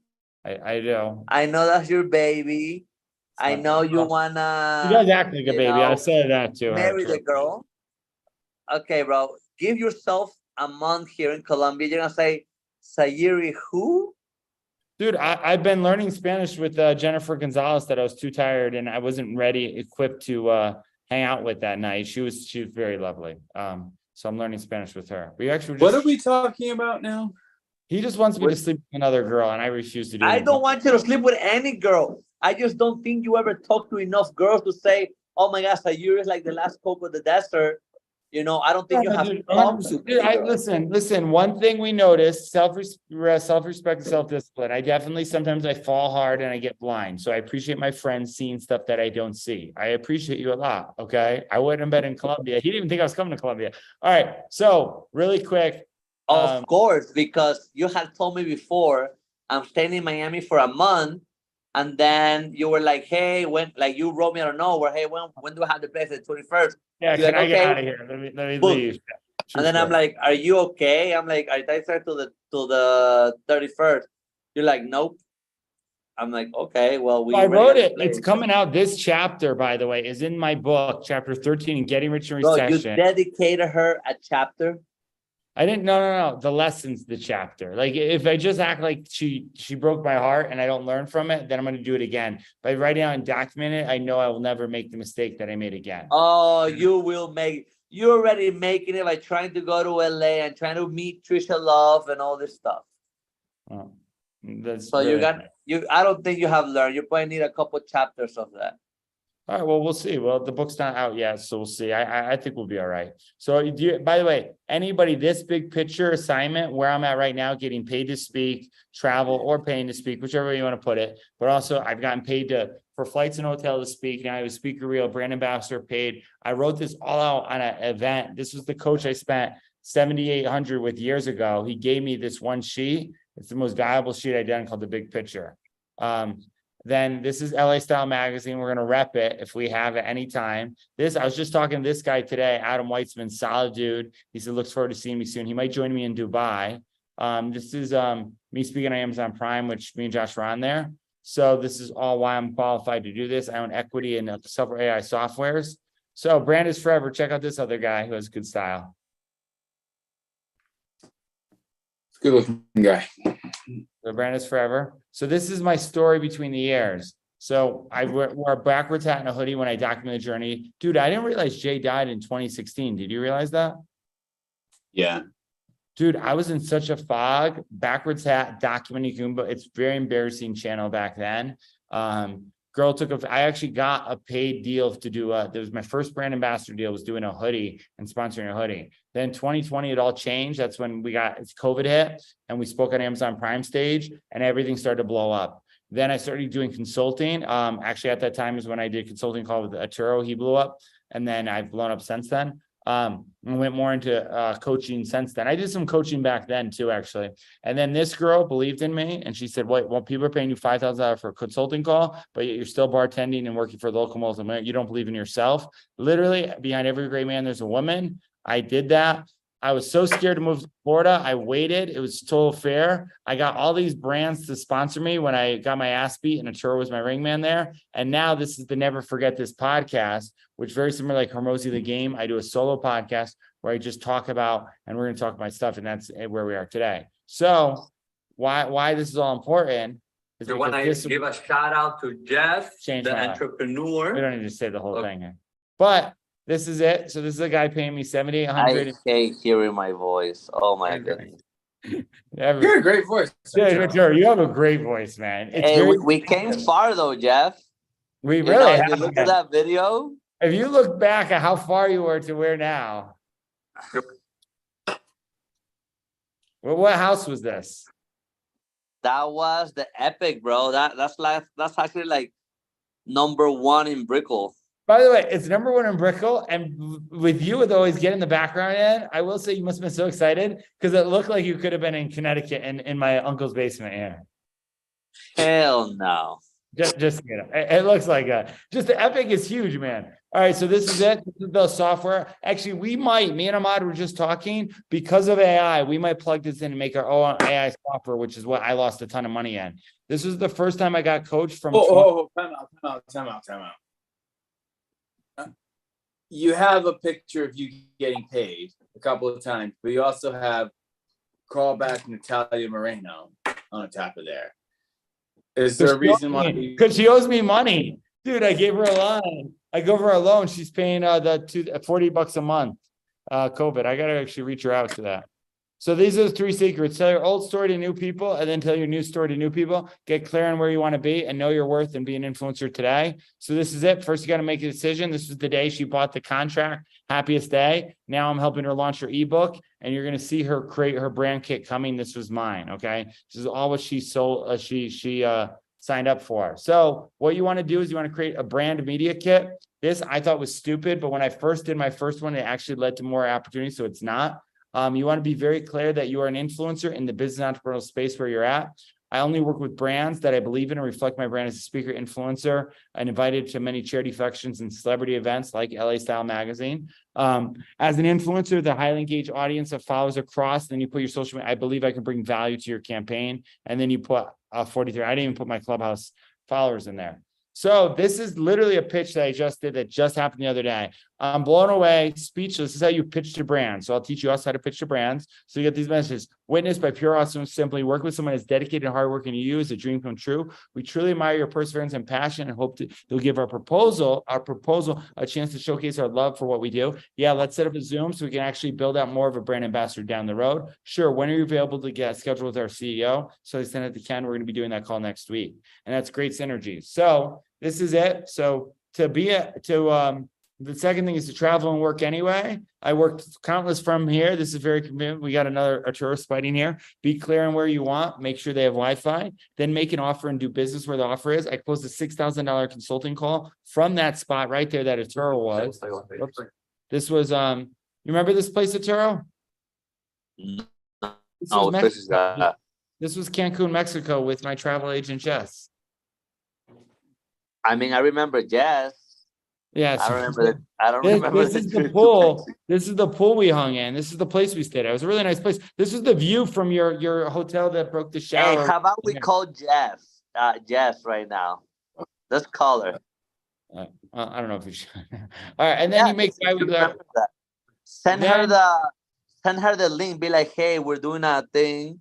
I do. I know that's your baby. I know you wanna. She does act like a baby. I said that too. Marry the girl. Okay, bro. Give yourself a month here in Colombia. You're gonna say Sayuri who? Dude, I've been learning Spanish with Jennifer Gonzalez that I was too tired and I wasn't equipped to hang out with that night. She was very lovely. So I'm learning Spanish with her. What are we talking about now? He just wants me to sleep with another girl and I refuse to do it. I don't want you to sleep with any girl. I just don't think you ever talk to enough girls to say, oh my gosh, Sayuri is like the last coke of the desert. You know, I don't think you have to talk to. Listen, one thing we noticed, self-respect and self-discipline. I definitely, sometimes I fall hard and I get blind. So I appreciate my friends seeing stuff that I don't see. I appreciate you a lot, okay? I wouldn't have been in Colombia. He didn't even think I was coming to Colombia. All right, so really quick. Of course, because you had told me before, I'm staying in Miami for a month. And then you were like, hey, when, like you wrote me out of nowhere, hey, when do I have the place? The 21st. Yeah, You're can like, I get okay. out of here? Let me Boom. leave. And then I'm like, are you okay? I'm like, I start to the 31st. You're like, nope. I'm like, okay, well, we I already wrote got the it. It's place. coming out. This chapter, by the way, is in my book, chapter 13, in Getting Rich in Bro, you Recession. dedicated her a chapter. I didn't, no. The lessons, the chapter. Like if I just act like she broke my heart and I don't learn from it, then I'm going to do it again. By writing out and document it, I know I will never make the mistake that I made again. Oh, you're already making it by trying to go to LA and trying to meet Trisha Love and all this stuff. Oh, that's So really I don't think you have learned. You probably need a couple chapters of that. All right, well, we'll see. Well, the book's not out yet, so we'll see. I think we'll be all right. So, by the way, anybody, this big picture assignment where I'm at right now, getting paid to speak, travel, or paying to speak, whichever way you want to put it. But also, I've gotten paid for flights and hotel to speak. Now I have a speaker reel, brand ambassador paid. I wrote this all out on an event. This was the coach I spent $7,800 with years ago. He gave me this one sheet. It's the most valuable sheet I've done, called the big picture. Then this is LA Style Magazine. We're going to rep it if we have it anytime. I was just talking to this guy today, Adam Weitzman, solid dude. He said, looks forward to seeing me soon. He might join me in Dubai. This is me speaking on Amazon Prime, which me and Josh were on there. So this is all why I'm qualified to do this. I own equity in several AI softwares. So brand is forever. Check out this other guy who has good style. Good looking guy. The brand is forever. So this is my story between the years. So I wore a backwards hat and a hoodie when I documented the journey. Dude, I didn't realize Jay died in 2016. Did you realize that? Yeah. Dude, I was in such a fog. Backwards hat, documenting Goomba. It's very embarrassing channel back then. I actually got a paid deal to do there was my first brand ambassador deal, was doing a hoodie and sponsoring a hoodie. Then 2020, it all changed. That's when COVID hit and we spoke on Amazon Prime stage and everything started to blow up. Then I started doing consulting. Actually at that time is when I did consulting call with Arturo. He blew up and then I've blown up since then. I went more into coaching since then. I did some coaching back then too, actually. And then this girl believed in me and she said, wait, well, people are paying you $5,000 for a consulting call, but you're still bartending and working for the local multi-millionaire. You don't believe in yourself. Literally behind every great man, there's a woman. I did that. I was so scared to move to Florida. I waited. It was total fair. I got all these brands to sponsor me when I got my ass beat and Arturo was my ring man there. And now this is the Never Forget This podcast, which very similar like Hormozy the Game. I do a solo podcast where I just talk about, and we're going to talk about stuff. And that's where we are today. So why this is all important is So when I give a shout out to Jeff, the entrepreneur. We don't need to say the whole thing here, but this is it. So this is a guy paying me $7,800. I hate hearing my voice. Oh my goodness. You're a great voice. Yeah, sure. You have a great voice, man. We came far though, Jeff. We really have. You look at that video. If you look back at how far you were to where now. Well, what house was this? That was the epic, bro. That's actually like #1 in Brickell. By the way, it's #1 in Brickell, and with you with always getting the background in, I will say you must have been so excited because it looked like you could have been in Connecticut in my uncle's basement. Yeah. Hell no. Just you know, it looks like just the epic is huge, man. All right, so this is it. This is the software. Actually, me and Ahmad were just talking because of AI. We might plug this in and make our own AI software, which is what I lost a ton of money in. This was the first time I got coached from. Time out. You have a picture of you getting paid a couple of times, but you also have callback Natalia Moreno on the top of there. Is there a reason why? Because she owes me money, dude. I gave her a loan. I gave her a loan. She's paying $40 a month. COVID. I gotta actually reach her out to that. So these are the 3 secrets. Tell your old story to new people and then tell your new story to new people. Get clear on where you want to be and know your worth and be an influencer today. So this is it. First, you got to make a decision. This was the day she bought the contract. Happiest day. Now I'm helping her launch her ebook and you're going to see her create her brand kit coming. This was mine. Okay. This is all what she sold. She signed up for. So what you want to do is you want to create a brand media kit. This I thought was stupid, but when I first did my first one, it actually led to more opportunities. So it's not. You want to be very clear that you are an influencer in the business entrepreneurial space where you're at. I only work with brands that I believe in and reflect my brand as a speaker influencer and invited to many charity functions and celebrity events like LA Style Magazine. As an influencer, the highly engaged audience that follows across, then you put your social media, I believe I can bring value to your campaign. And then you put 43. I didn't even put my Clubhouse followers in there. So this is literally a pitch that I just did that just happened the other day. I'm blown away, speechless. This is how you pitch to brands. So I'll teach you also how to pitch to brands. So you get these messages. Witnessed by pure awesome, simply work with someone as dedicated and hardworking to you is a dream come true. We truly admire your perseverance and passion and hope you'll give our proposal a chance to showcase our love for what we do. Yeah, let's set up a Zoom so we can actually build out more of a brand ambassador down the road. Sure, when are you available to get scheduled with our CEO? So they sent it to Ken. We're going to be doing that call next week. And that's great synergy. So this is it. So the second thing is to travel and work anyway. I worked countless from here. This is very convenient. We got a tourist fighting here. Be clear on where you want. Make sure they have Wi-Fi. Then make an offer and do business where the offer is. I closed a $6,000 consulting call from that spot right there that Arturo was. Oops. This was you remember this place, Arturo? This was Cancun, Mexico with my travel agent Jess. I mean, I remember Jess. Yes. I remember that. I don't remember. This is the pool. This is the pool we hung in. This is the place we stayed at. It was a really nice place. This was the view from your hotel that broke the shower. Hey, how about we call Jess? Jess right now. Let's call her. I don't know if we should. All right, and then you make send her the link. Be like, hey, we're doing a thing.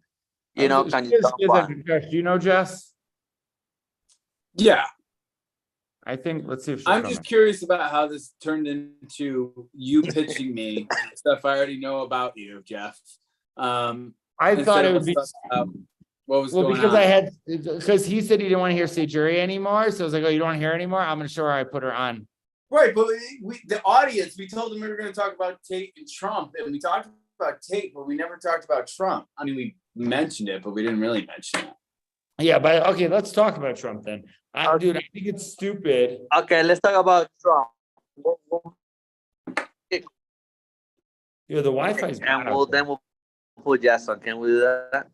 You know, can you talk about? Do you know Jess? Yeah. I think, let's see if I'm just curious about how this turned into you pitching me stuff I already know about you, Jeff. I thought it would be what was going because on. because he said he didn't want to hear Say Jury anymore. So I was like, oh, you don't want to hear anymore? I'm going to show her I put her on. Right, but the audience, we told them we were going to talk about Tate and Trump, and we talked about Tate, but we never talked about Trump. I mean, we mentioned it, but we didn't really mention it. Yeah, but okay, let's talk about Trump then. Dude, I think it's stupid. Okay, let's talk about Trump. Yeah, the Wi-Fi is bad. Then we'll put Jess on. Can we do that?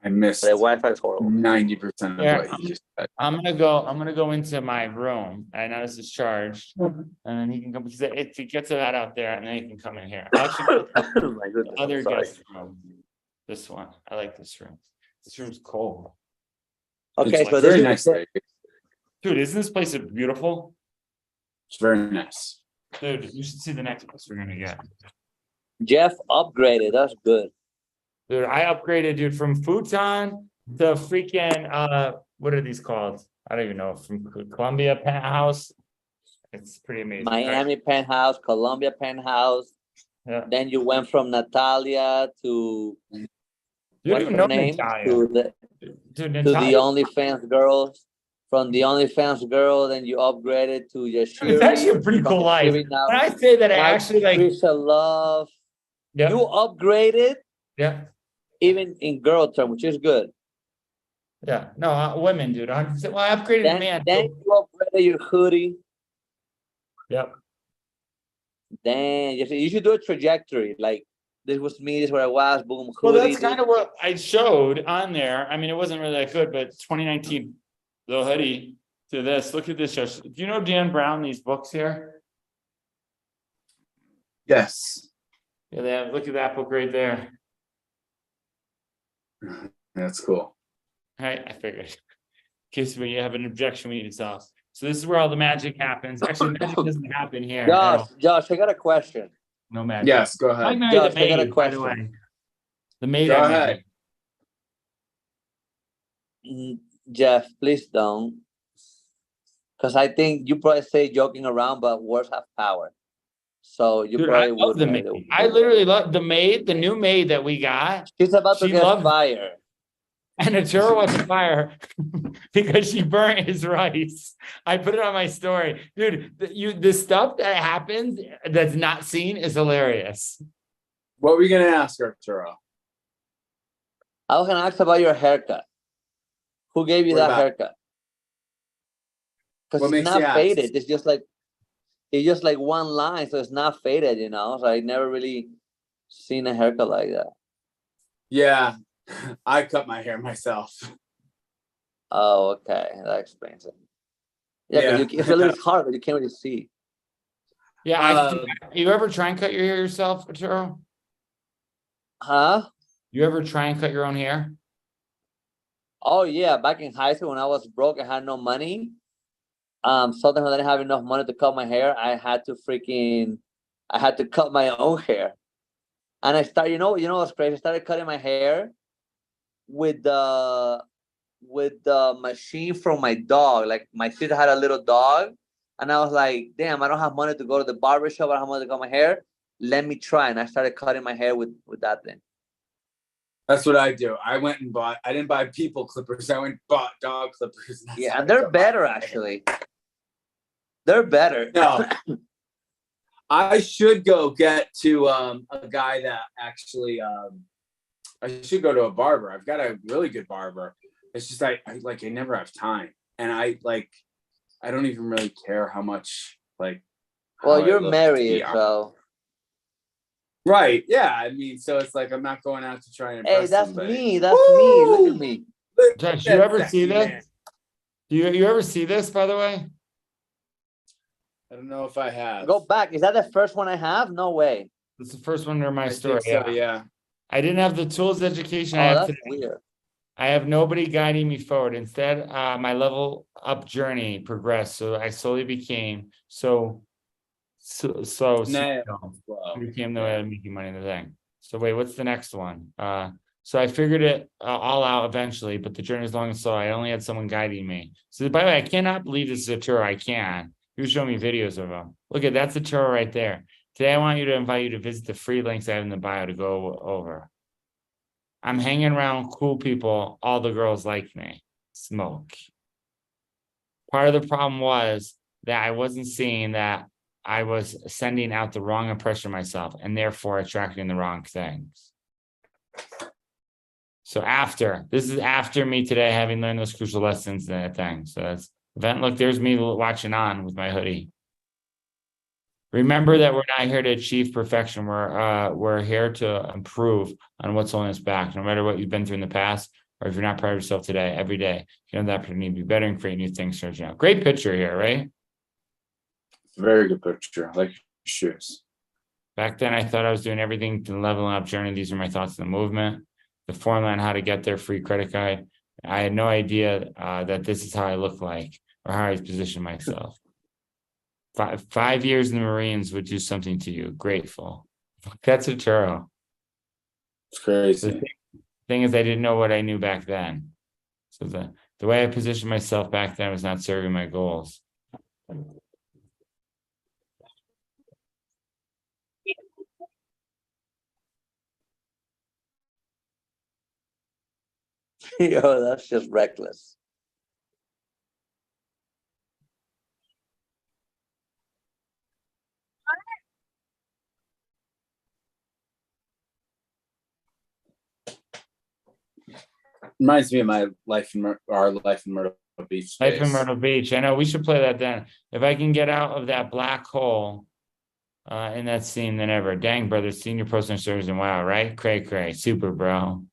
I missed the Wi-Fi is horrible. 90% of what he just said. I'm gonna go into my room. I know this is charged, and then he can come because if he gets that out there, and then he can come in here. Actually, My goodness, other I'm sorry. guest room. This one, I like this room. This room's cold. Okay, It's so very this nice. is Dude, isn't this place beautiful? It's very nice. Dude, you should see the next place we're gonna get. Jeff upgraded. That's good. Dude, I upgraded, dude, from futon to freaking what are these called? I don't even know. From Colombia penthouse. It's pretty amazing. Miami penthouse, Colombia penthouse. Yeah. Then you went from Natalia to You what's don't her know name? Natalia. To the Natalia. OnlyFans girls. From the OnlyFans girl, then you upgraded to Yashiri. It's actually a pretty cool life. Now, When I say that, I actually like. Trisha Love. Yeah. You upgraded Yeah. even in girl term, which is good. Yeah. No, women, dude. 100%. Well, I upgraded Then, man. then you upgraded your hoodie. Yep. Then you should do a trajectory. Like this was me, this is where I was, boom, hoodie. Well, that's kind of what I showed on there. I mean, it wasn't really that good, but 2019, the hoodie to this. Look at this. Josh. Do you know Dan Brown, these books here? Yes. Yeah, they have, look at that book right there. That's cool. All right, I figured. In case when you have an objection, we need to solve. So this is where all the magic happens. Actually, magic doesn't happen here. Josh, I got a question. No magic. Yes, go I ahead. married Josh, the I got a maid, by the way. question. The maid. Go I married. ahead. Jeff, please don't. Because I think you probably say joking around, but words have power. So you Dude, I probably love would. the maid. I literally love the maid, the new maid that we got. She's about to She get loved- fired. And Arturo wants to fire because she burnt his rice. I put it on my story. Dude, the stuff that happens that's not seen is hilarious. What were you going to ask, Arturo? I was gonna ask about your haircut. Who gave you What that about- haircut? What Because makes it's you not ask? faded. It's just like one line, so it's not faded, you know. So I never really seen a haircut like that. Yeah. I cut my hair myself. Oh, okay. That explains it. Yeah, because it's a little hard, but you can't really see. Yeah, you ever try and cut your hair yourself, Arturo? Huh? You ever try and cut your own hair? Oh yeah, back in high school when I was broke, I had no money. Sometimes I didn't have enough money to cut my hair. I had to cut my own hair. And I started, you know what's crazy? I started cutting my hair with the machine from my dog. Like my sister had a little dog, and I was like, damn, I don't have money to go to the barber shop. I don't have money to cut my hair. Let me try. And I started cutting my hair with that thing. That's what I do. I didn't buy people clippers. I went and bought dog clippers. Yeah, and they're better actually. They're better. No. I should go get to a guy that actually I should go to a barber. I've got a really good barber. It's just I never have time. And I don't even really care how much well, you're married, so right. Yeah. I mean, so it's like I'm not going out to try and impress hey, that's somebody. me. That's me. Look at me. Josh, you ever see this? You ever see this, by the way? I don't know if I have. Go back. Is that the first one I have? No way. It's the first one in my story. So, yeah. I didn't have the tools education I Oh, have that's today. weird. I have nobody guiding me forward. Instead, my level up journey progressed. So I slowly became became the way of making money in the thing. So wait, what's the next one? So I figured it all out eventually, but the journey is long and slow. I only had someone guiding me. So by the way, I cannot believe this is a tour. I can. He was showing me videos of them. Look at that's a tour right there. Today, I want you to invite you to visit the free links I have in the bio to go over. I'm hanging around cool people. All the girls like me. Smoke. Part of the problem was that I wasn't seeing that I was sending out the wrong impression of myself and therefore attracting the wrong things. So this is after me today having learned those crucial lessons and that thing. So that's event. Look, there's me watching on with my hoodie. Remember that we're not here to achieve perfection. We're here to improve on what's holding us back. No matter what you've been through in the past, or if you're not proud of yourself today, every day, you have that opportunity to be better and create new things. Searching out. Great picture here, right? Very good picture. I like your shoes. Back then, I thought I was doing everything to leveling up journey. These are my thoughts on the movement, the formula on how to get there, free credit guide. I had no idea that this is how I look like or how I position myself. 5 years in the Marines would do something to you. Grateful. That's a churro. It's crazy. The thing is, I didn't know what I knew back then. So the way I positioned myself back then was not serving my goals. Yo, that's just reckless. Reminds me of my life in our life in Myrtle Beach. Life in Myrtle Beach. I know we should play that then. If I can get out of that black hole in that scene, then ever. Dang, brother, senior postal service and wow, right? Cray, super, bro.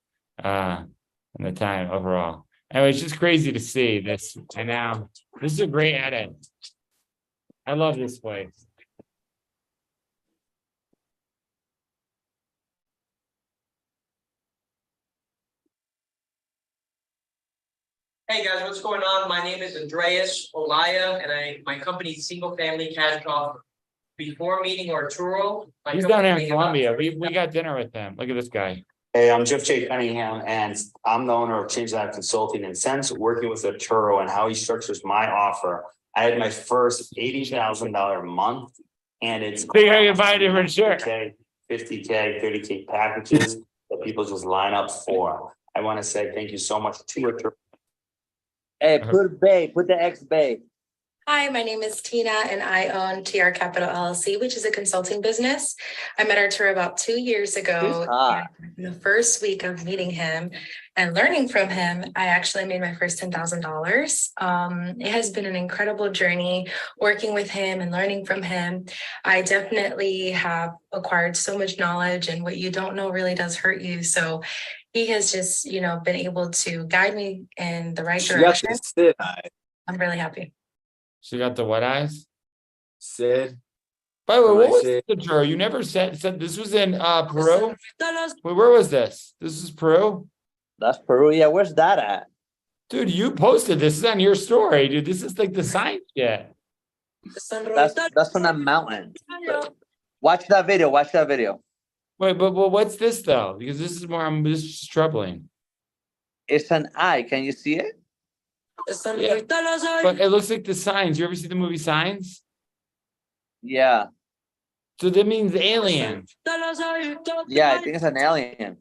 In the time overall. Anyway, it's just crazy to see this. And now this is a great edit. I love this place. Hey guys, what's going on? My name is Andreas Olaya, and my company's Single Family Cash Offer. Before meeting Arturo, he's down here in Colombia. We got dinner with him. Look at this guy. Hey, I'm Jeff J. Cunningham, and I'm the owner of Change Life Consulting. And since working with Arturo and how he structures my offer, I had my first $80,000 month, and it's Think I can buy a different shirt. 50K, 30K packages that people just line up for. I want to say thank you so much to Arturo. Hey, put the X babe. Hi, my name is Tina and I own TR Capital LLC, which is a consulting business. I met Arturo about 2 years ago. And in the first week of meeting him and learning from him, I actually made my first $10,000. It has been an incredible journey working with him and learning from him. I definitely have acquired so much knowledge, and what you don't know really does hurt you. So he has just, been able to guide me in the right direction. I'm really happy. She got the what eyes? Sid. By the way, what was the tour? You never said this was in Peru? Wait, where was this? This is Peru? That's Peru. Yeah, where's that at? Dude, you posted this. Is on your story, dude. This is like the sign shit. That's on a mountain. Watch that video. Watch that video. Wait, but what's this though? Because this is this is troubling. It's an eye. Can you see it? Yeah. But it looks like the signs. You ever see the movie Signs? Yeah. So that means alien. Yeah, I think it's an alien.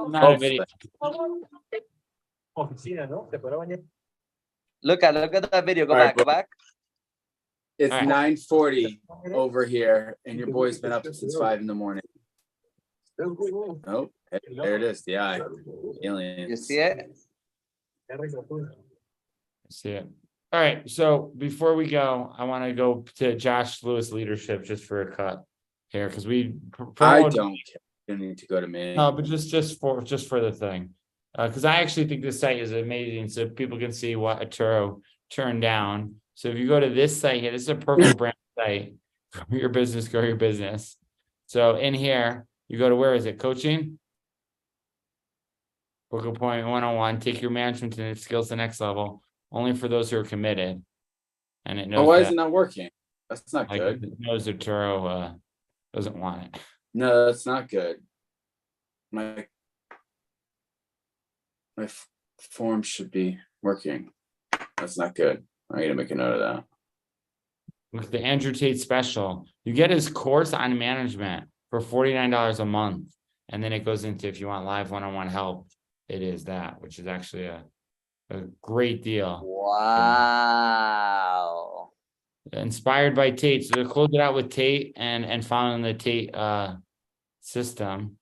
Not a video. Look at that video. Go All right, back. Go back. It's 9:40 over here, and your boy's been up since 5 in the morning. Nope. There it is. The eye. Alien. You see it? I see it. All right. So before we go, I want to go to Josh Lewis leadership just for a cut here because I don't need to go to me. No, but just for the thing, because I actually think this site is amazing, so people can see what Arturo turned down. So if you go to this site here, this is a perfect brand site. Grow your business, grow your business. So in here, you go to where is it? Coaching. Book appointment 101, take your management and skills to the next level, only for those who are committed. And it knows why is it not working? That's not good. It knows Arturo doesn't want it. No, that's not good. My form should be working. That's not good. I need to make a note of that. Look, the Andrew Tate special. You get his course on management for $49 a month. And then it goes into if you want live one-on-one help. It is that, which is actually a great deal. Wow. Inspired by Tate. So they closed it out with Tate and following the Tate system.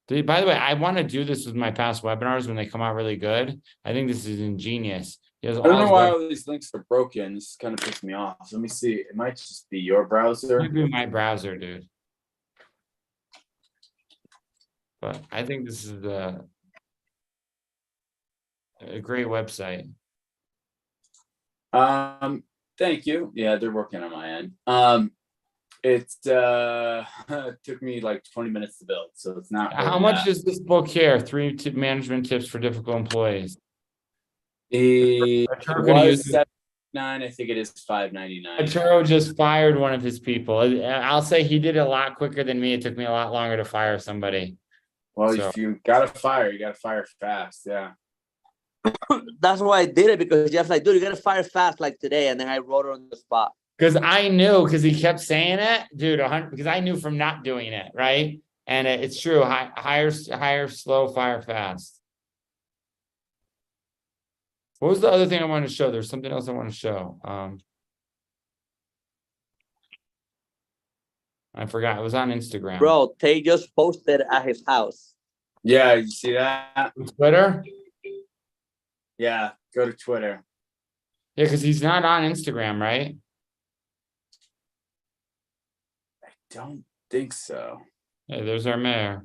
By the way, I want to do this with my past webinars when they come out really good. I think this is ingenious. I don't know why all these links are broken. This kind of pissed me off. Let me see. It might just be your browser. It might be my browser, dude. But I think this is a great website. Thank you. Yeah, they're working on my end. It took me like 20 minutes to build, so it's not. How much is this book here? 3 management tips for difficult employees. It was $7.99. I think it is $5.99. Arturo just fired one of his people. I'll say he did it a lot quicker than me. It took me a lot longer to fire somebody. Well, if you gotta fire, you gotta fire fast. Yeah. That's why I did it, because Jeff's like, dude, you gotta fire fast like today, and then I wrote it on the spot. Because I knew, because he kept saying it, dude. Because I knew from not doing it, right? And it's true. Hire slow, fire fast. What was the other thing I wanted to show? There's something else I want to show. I forgot. It was on Instagram. Bro, Tate just posted at his house. Yeah, you see that? Twitter? Yeah, go to Twitter. Yeah, because he's not on Instagram, right? I don't think so. Hey, there's our mayor.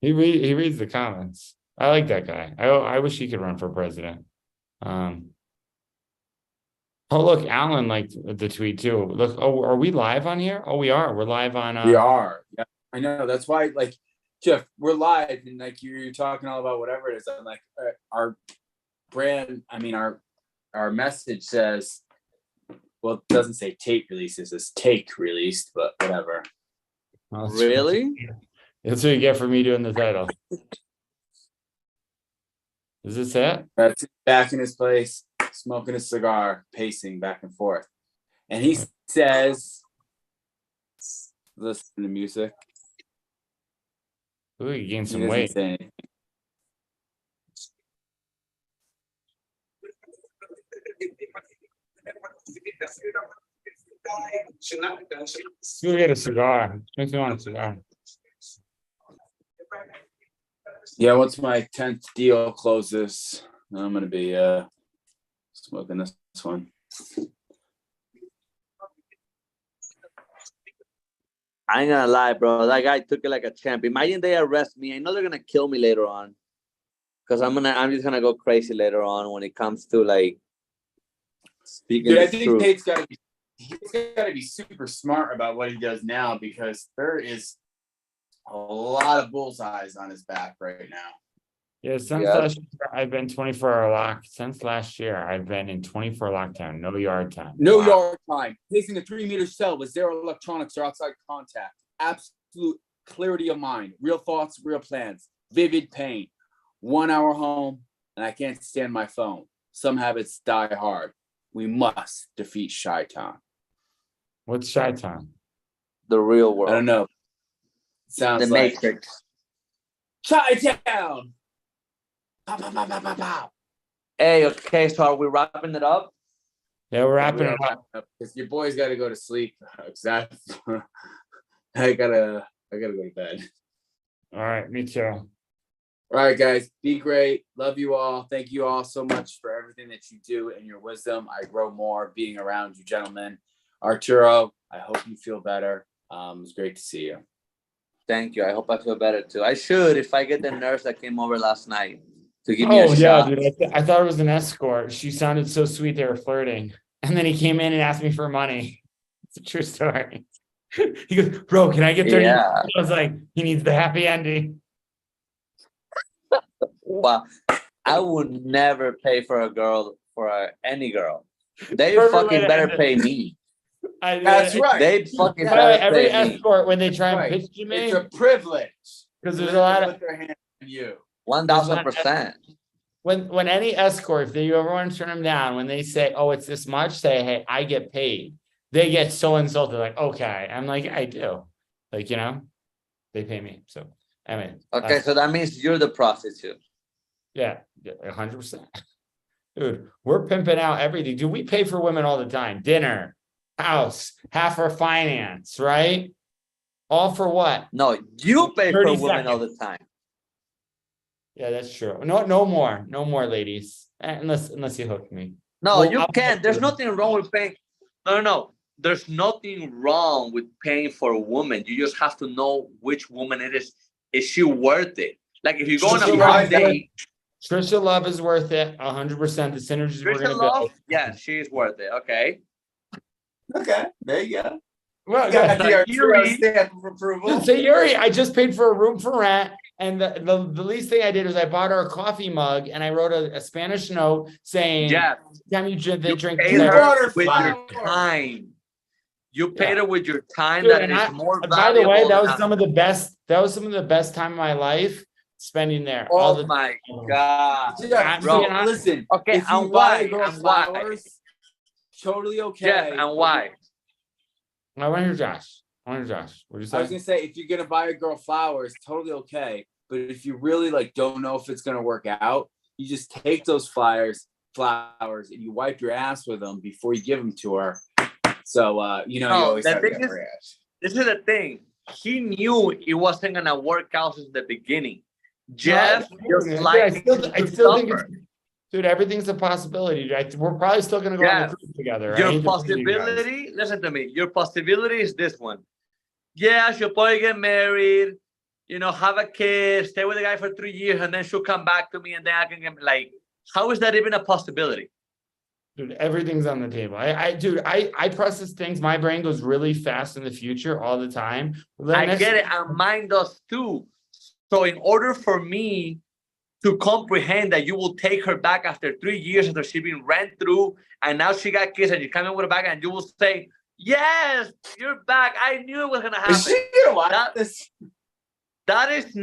He reads the comments. I like that guy. I wish he could run for president. Oh, look, Alan liked the tweet too. Look, oh, are we live on here? Oh, we are. We're live on. We are. Yeah, I know. That's why, like, Jeff, we're live, and like you're talking all about whatever it is. I'm like, our brand. I mean, our message says, well, it doesn't say Tate released. It says take released, but whatever. Really? That's what you get for me doing the title. Is this it? That's back in his place, smoking a cigar, pacing back and forth. And he says, listen to the music. Ooh, you gained He some doesn't weight. say anything. Go get a cigar. Makes me want a cigar. Yeah, once my 10th deal closes, I'm gonna be smoking this one. I ain't gonna lie, bro. That guy took it like a champ. Imagine they arrest me. I know they're gonna kill me later on. Cause I'm just gonna go crazy later on when it comes to like speaking Dude, I the think truth. Tate's gotta be super smart about what he does now, because there is a lot of bullseyes on his back right now. Yeah, since Yeah. last year, I've been 24-hour lock. Since last year, I've been in 24 lockdown, no yard time. No Wow. yard time. Pacing a 3-meter cell with zero electronics or outside contact. Absolute clarity of mind. Real thoughts, real plans. Vivid pain. 1 hour home, and I can't stand my phone. Some habits die hard. We must defeat Chi-Town. What's Chi-Town? The real world. I don't know. Sounds The like Matrix. Chi-Town. Pow, pow, pow, pow, pow, pow. Hey, okay, so are we wrapping it up? Yeah, we're wrapping We it are up. because your boy's got to go to sleep. I gotta go to bed. All right, me too. All right, guys, be great. Love you all. Thank you all so much for everything that you do and your wisdom. I grow more being around you, gentlemen. Arturo, I hope you feel better. It was great to see you. Thank you. I hope I feel better too. I should if I get the nurse that came over last night to give me a yeah, shot. dude. I thought it was an escort. She sounded so sweet. They were flirting. And then he came in and asked me for money. It's a true story. He goes, bro, can I get 30? Yeah. I was like, he needs the happy ending. Wow. I would never pay for a girl, any girl. They Perfect way fucking to better end it. pay me. That's right. They fucking By the way, better every pay me. escort, when they try and Right. pitch to me, It's a privilege. because for there's a them to lot of put their hand on you. 1000%. when any escort, if you ever want to turn them down, when they say, oh, it's this much, say, hey, I get paid. They get so insulted, like, okay. I'm like, I do. Like, you know, they pay me. So, I mean. Okay, so that means you're the prostitute. Yeah, 100%. Dude, we're pimping out everything. Dude, we pay for women all the time. Dinner, house, half our finance, right? All for what? No, you pay for 30 women all seconds. the time. Yeah, that's true. No more, ladies. Unless you hook me. No, Well, you I'll- can't. There's nothing wrong with paying. No. There's nothing wrong with paying for a woman. You just have to know which woman it is. Is she worth it? Like if you go on a blind date, Trisha Love is worth it. 100%. The synergies we're Trisha gonna Love, build. yeah, she's worth it. Okay. Okay, there you go. Well, You got yeah. the Arturo stamp of approval. Dude, Sayuri, I just paid for a room for rent. And the least thing I did was I bought her a coffee mug and I wrote a Spanish note saying, Yeah. "Damn you, they drink." Paid her with your time. You paid her with your time. Dude, That and is more by the valuable. way, that was than- some of the best. That was some of the best time of my life spending there. Oh my God. Yeah, Bro, bro, listen. Okay, if you and buy why? girl And why? flowers, totally okay. Jeff, and why? I want to hear Josh. What did you I was say? gonna say, if you're gonna buy a girl flowers, totally okay. But if you really like don't know if it's gonna work out, you just take those flowers, and you wipe your ass with them before you give them to her. So you know, you always have to get her ass. This is the thing. He knew it wasn't gonna work out since the beginning. Jeff just I still think it's, dude, everything's a possibility. We're probably still gonna go on the cruise together. Right? Your possibility, listen to me. Your possibility is this one. Yeah, she'll probably get married, have a kid, stay with the guy for 3 years, and then she'll come back to me, and then I can get like, how is that even a possibility? Dude, everything's on the table. I process things. My brain goes really fast in the future all the time. I get it, and mine does too. So in order for me to comprehend that you will take her back after 3 years after she's been ran through, and now she got kids, and you come in with her back, and you will say, yes, you're back. I knew it was gonna happen. Is she gonna watch this? That is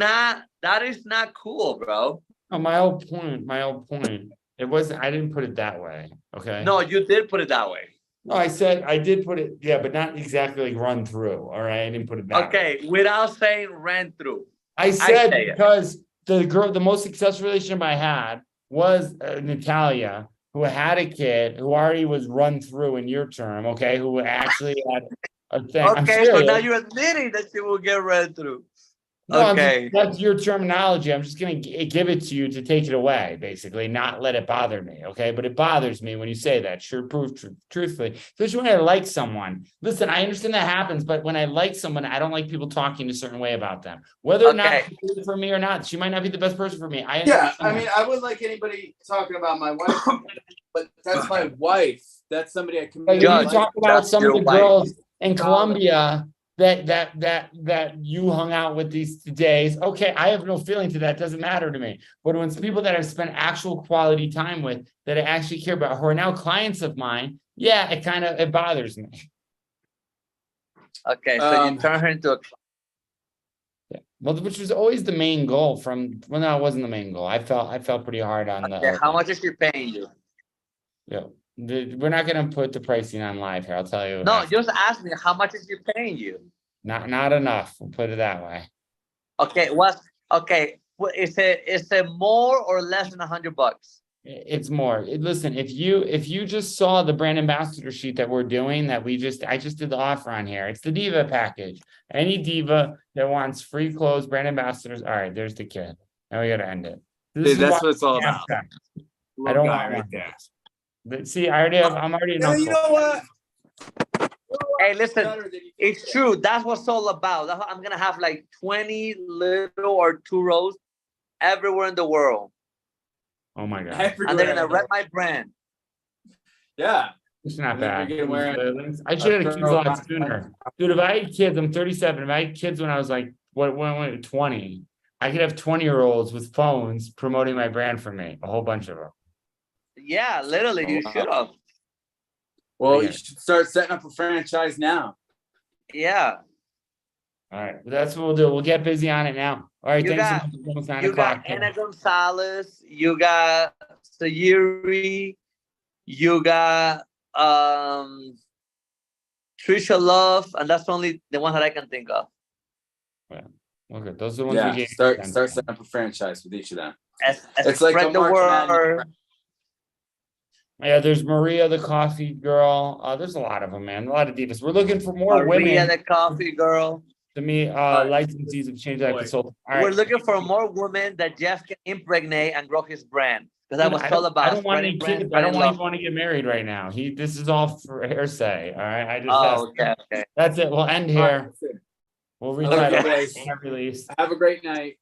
not cool, bro. No, my whole point. It wasn't, I didn't put it that way. Okay. No, you did put it that way. No, I said I did put it, yeah, but not exactly like run through. All right. I didn't put it that way. Okay, without saying ran through. I said say it. because the most successful relationship I had was Natalia, who had a kid who already was run through in your term, okay, who actually had a thing. Okay, so now you're admitting that you will get ran through. No, Okay. that's your terminology. I'm just going to give it to you to take it away, basically, not let it bother me. Okay. But it bothers me when you say that. Sure, truthfully, especially when I like someone. Listen, I understand that happens, but when I like someone, I don't like people talking a certain way about them, whether or not it's good for me or not. She might not be the best person for me. I mean, I wouldn't like anybody talking about my wife, but that's my wife. That's somebody I can. Like, you talk about some of the girls in Colombia that you hung out with these days. Okay, I have no feeling to that. It doesn't matter to me. But when it's people that I've spent actual quality time with that I actually care about, who are now clients of mine, yeah, it bothers me. Okay, so you turn her into a. Yeah. Well, which was always the main goal from. Well, no, it wasn't the main goal. I felt pretty hard on the. How much is she paying you? Yeah, we're not gonna put the pricing on live here. I'll tell you. No, just ask me how much is she paying you? Not enough. We'll put it that way. Okay, is it more or less than $100? It's more. Listen, if you just saw the brand ambassador sheet that we're doing, I just did the offer on here. It's the diva package. Any diva that wants free clothes, brand ambassadors. All right, there's the kid. Now we got to end it. Dude, that's what it's all about. I don't want right there. But see, I'm already an uncle. You know what? Hey, listen, it's true. That's what it's all about. I'm gonna have like 20 little or 2 rows everywhere in the world. Oh my god! Everywhere. And they're gonna rep my brand. Yeah, it's not bad. I should have kids a lot sooner, dude. If I had kids, I'm 37. If I had kids when I was like 20, I could have 20-year-olds with phones promoting my brand for me. A whole bunch of them. Yeah, literally, you should have. Well, you should start setting up a franchise now. Yeah. All right, that's what we'll do. We'll get busy on it now. All right, thanks so much. It's 9 o'clock. Got Anna Gonzalez, you got Sayuri, you got Trisha Love, and that's only the one that I can think of. Yeah. Okay, those are the ones we gave. Start setting up a franchise with each of them. It's like the word. Yeah, there's Maria, the coffee girl. There's a lot of them, man. A lot of divas. We're looking for more women. Maria, the coffee girl. To me, licensees of Change That Consultant. We're looking for more women that Jeff can impregnate and grow his brand. Because that was all about. I don't want any kids. I don't want to get married right now. This is all for hearsay. All right. Okay. That's it. We'll end here. We'll reach out. Have a great night.